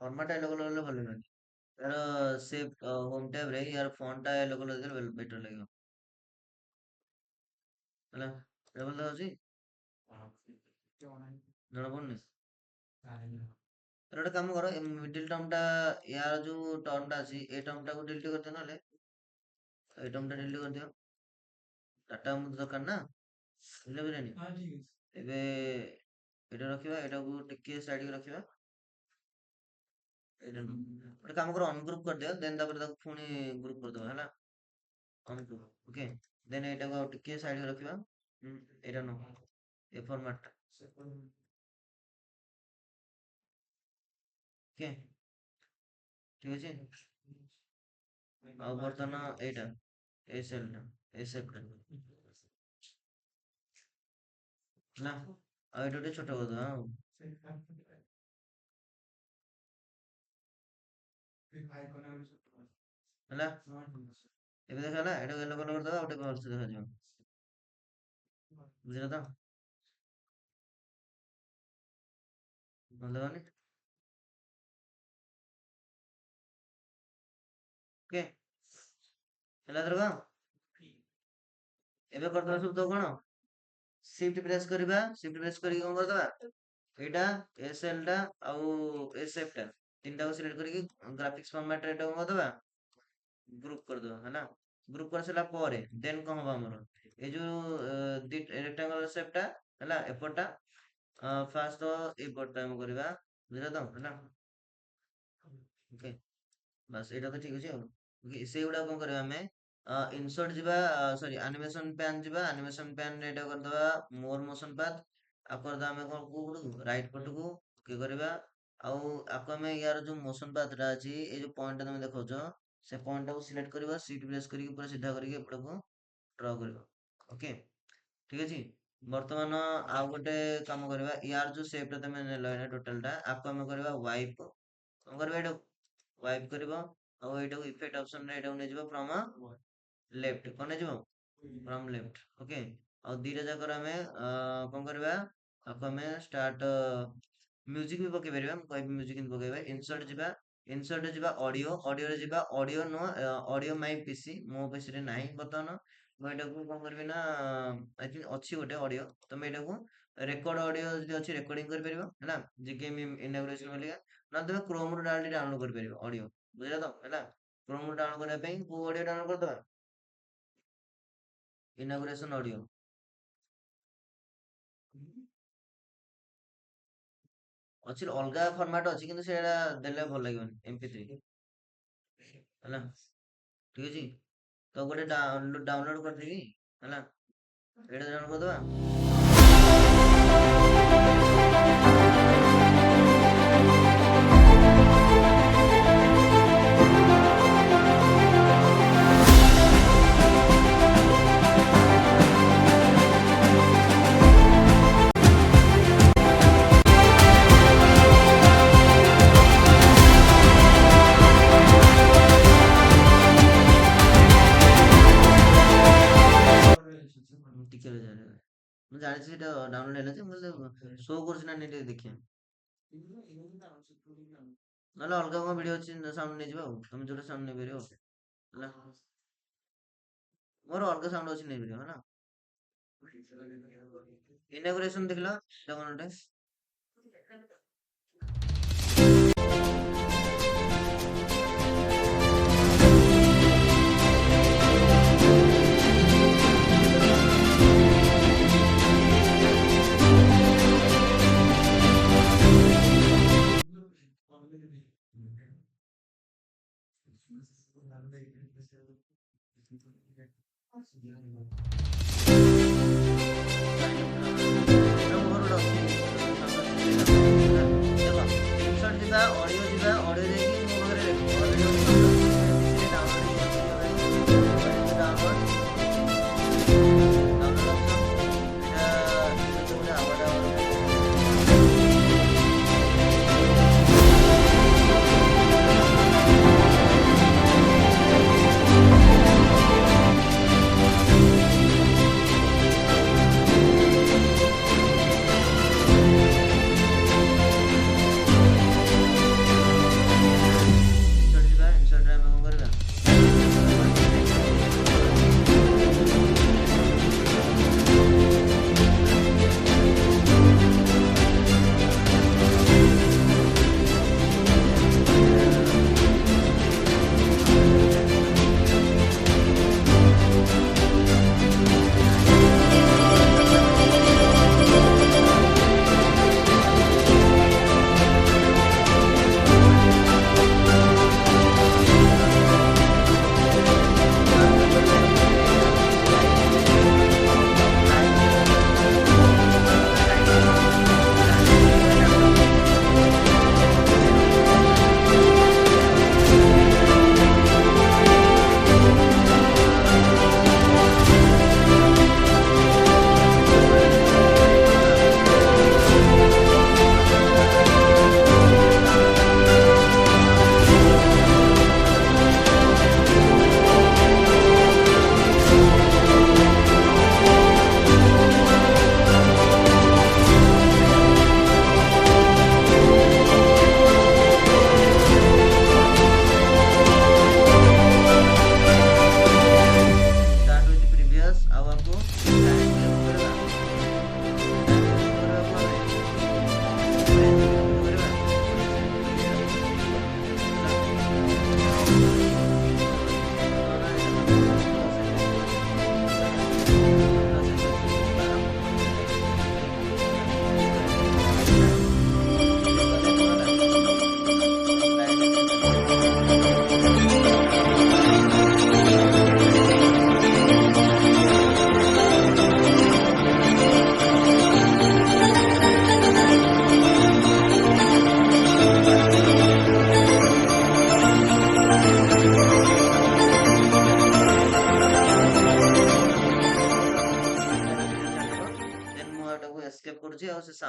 ଫର୍ମାଟ ୟେଲୋ କଲର ହେଲେ ଭଲ ଲାଗିବନି ତାର ସେ ହୋମ ଟ୍ୟାବ ରେ ୟାର ଫଣ୍ଟ ଟା ୟେଲୋ କଲର ଦେଲେ ବେଟର ଲାଗିବ ହେଲା ଏଇଟା ଭଲ ଲାଗୁଛି ଜଣା ପଡୁନି ତାହେଲେ ଗୋଟେ କାମ କର ଏ ମିଡିଲ ଟର୍ମ ଟା ୟାର ଯୋଉ ଟର୍ମ ଟା ଅଛି ଏଇ ଟର୍ମ ଟାକୁ ଡିଲିଟ କରିଦିଅ ନହେଲେ ଏଇ ଟର୍ମ ଟା ଡିଲିଟ କରିଦିଅ ଡାଟା ଆମକୁ ଦରକାର ନା ବୁଝିଲ ବୁଝିଲନି ଏବେ ଏଇଟା ରଖିବା ଏଇଟାକୁ ଟିକେ ସାଇଡ ରଖିବା ଏଇଟା ନୁହଁ ଗୋଟେ କାମ କର ଅନଗ୍ରୁପ କରିଦିଅ ଦେନ୍ ତାପରେ ତାକୁ ପୁଣି ଗ୍ରୁପ କରିଦବା ହେଲା ଅନଗ୍ରୁପ ଓକେ ଦେନ୍ ଏଇଟାକୁ ଆଉ ଟିକେ ସାଇଡ ରଖିବା ଏଇଟା ନୁହଁ ଏ ଫର୍ମାଟ ଓକେ ଠିକ ଅଛି ଆଉ ବର୍ତ୍ତମାନ ଏଇଟା ଏଇ ସେଲ୍ ଟା ଏଇ ସେଲ୍ ଟା ହେଲା ଆଉ ଏଇଟା ଟିକେ ଛୋଟ କରିଦବା ଆଉ ହେଲା ଏବେ ଦେଖା ହେଲା, ଏଟାକୁ ୟେଲୋ କଲର କରିଦବା, ଆଉ ଟିକେ ଭଲସେ ଦେଖାଯିବ। ବୁଝିଲ ତ? ଭଲ ଦେଖାନି? ଓକେ, ହେଲା ଏଥରକ? ଏବେ କରିଦବା ସବୁ ତ କଣ? Shift ପ୍ରେସ୍ କରିବା, Shift ପ୍ରେସ୍ କରିକି କଣ କରିଦବା? ଏଇଟା SL ଟା ଆଉ SF ଟା ତିନିଟାକୁ ସିଲେକ୍ଟ କରିକି ଗ୍ରାଫିକ୍ସ ଫର୍ମାଟ ରେ ଏଟାକୁ କଣ କରିଦବା? ଗ୍ରୁପ କରିଦବା ହେଲା। ଗ୍ରୁପ କରିସାରିଲା ପରେ ଦେନ୍ କଣ ହବ ଆମର? ଏଇ ଯୋଉ ରେକ୍ଟାଙ୍ଗଲ ସେପ୍ ଟା ହେଲା, ଏପଟଟା ଫାଷ୍ଟ ତ ଏପଟଟା ଆମେ କରିବା, ବୁଝିଲ ତ? ହେଲା, ଓକେ, ବାସ୍ ଏଇଟା ତ ଠିକ ଅଛି ଆଉ। ଓକେ, ସେଇଗୁଡା କଣ କରିବା ଆମେ? ଇନସର୍ଟ ଯିବା, ସରି ଆନିମେସନ ପ୍ୟାନ୍ ଯିବା, ଆନିମେସନ ପ୍ୟାନ୍ ରେ ଏଇଟା କରିଦବା ମୋର ମୋସନ ପାଥ୍। ଆଉ କରିଦବା ଆମେ କଣ କୋଉ ପଟକୁ? ରାଇଟ ପଟକୁ ଓକେ କରିବା। ଆଉ ଆକୁ ଆମେ ୟାର ଯୋଉ ମୋସନ ପାଥ୍ ଟା ଅଛି, ଏଇ ଯୋଉ ପଏଣ୍ଟ ଟା ତମେ ଦେଖାଉଛ, ସେ ପଏଣ୍ଟ ଟାକୁ ସିଲେକ୍ଟ କରିବା, ସିଟ୍ ପ୍ରେସ୍ କରିକି ପୁରା ସିଧା କରିକି ଏପଟକୁ ଡ୍ର କରିବା। ଓକେ, ଠିକ ଅଛି। ବର୍ତ୍ତମାନ ଆଉ ଗୋଟେ କାମ କରିବା, ୟାର ଯୋଉ ସେପ୍ ଟା ତମେ ନେଲ ଏଇଟା ଟୋଟାଲ ଟା, ଆକୁ ଆମେ କରିବା ୱାଇପ୍। କଣ କରିବା ଏଇଟାକୁ? ୱାଇପ୍ କରିବ। ଆଉ ଏଇଟାକୁ ଇଫେକ୍ଟ ଅପସନ ରେ ଏଇଟାକୁ ନେଇଯିବ ଫ୍ରମ ଲେଫ୍ଟ। କଣ ନେଇଯିବ? From left. ଓକେ, ଆଉ ଦିଟା ଯାକର ଆମେ କଣ କରିବା? ଆକୁ ଆମେ ଷ୍ଟାର୍ଟ ମ୍ୟୁଜିକ ବି ପକେଇ ପାରିବା। ମୁଁ କହିବି ମ୍ୟୁଜିକ କେମିତି ପକେଇବା। ଇନସର୍ଟ ଯିବା, ଇନସର୍ଟ ଯିବା ଅଡିଓ, ଅଡିଓରେ ଯିବା, ଅଡିଓ ନୁହଁ, ଅଡିଓ ମାଇ ପିସି, ମୋ ପିସିରେ ନାହିଁ ବର୍ତ୍ତମାନ। ମୁଁ ଏଇଟାକୁ କଣ କରିବି ନା, ଆଇ ଥିଙ୍କ ଅଛି ଗୋଟେ ଅଡିଓ, ତମେ ଏଇଟାକୁ ରେକର୍ଡ ଅଡିଓ ଯଦି ଅଛି ରେକର୍ଡିଂ କରିପାରିବ ହେଲା, ଜିକେଏମ୍ ଇନାଗୁରେସନ ଭଳିଆ। ନହେଲେ ତମେ କ୍ରୋମ ରୁ ଡାଇରେକ୍ଟ ଡାଉନଲୋଡ କରିପାରିବ ଅଡିଓ, ବୁଝିଲ ତ? ହେଲା, କ୍ରୋମ ରୁ ଡାଉନଲୋଡ କରିବା ପାଇଁ କୋଉ ଅଡିଓ ଡାଉନଲୋଡ କରିଦବା? Inauguration audio. ଅଛି ଅଲଗା ଫର୍ମାଟ ଅଛି, କିନ୍ତୁ ସେଇଟା ଦେଲେ ଭଲ ଲାଗିବନି MP3 ହେଲା, ଠିକ ଅଛି। ତ ଗୋଟେ ଡାଉନଲୋଡ କରିଦେବି ହେଲା, ଏଇଟା ଡାଉନଲୋଡ କରିଦବା। ଟିକେ ମୁଁ ଜାଣିଛି ସେଟା ଡାଉନଲୋଡ ହେଲା ଯେ, ମୁଁ ଶୋ କରୁଛି ନା ନାଇଁ ଟିକେ ଦେଖିବା। ନହେଲେ ଅଲଗା କଣ ଭିଡିଓ ଅଛି ସାଉଣ୍ଡ ନେଇଯିବା ଆଉ, ତମେ ଯୋଉଟା ସାଉଣ୍ଡ ନେଇପାରିବ ହେଲା। ମୋର ଅଲଗା ସାଉଣ୍ଡ ଅଛି, ନେଇପାରିବ ହେଲା। ଇନାଗୁରେସନ ଦେଖିଲ ଏଟା କଣ ଗୋଟେ? ଇନସର୍ଟ ଯିବା, ଅଡିଓ ଯିବା, ଅଡିଓ ଯାଇକି ମୋ ପାଖରେ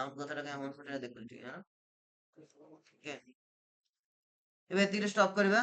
ସାଉଣ୍ଡ କଥାଟା କାଇଁ ହଉନି ସେଇଟା ଦେଖୁଛି ଟିକେ, ଓକେ। ଏବେ ଏତିକିରେ ଷ୍ଟପ୍ କରିବା।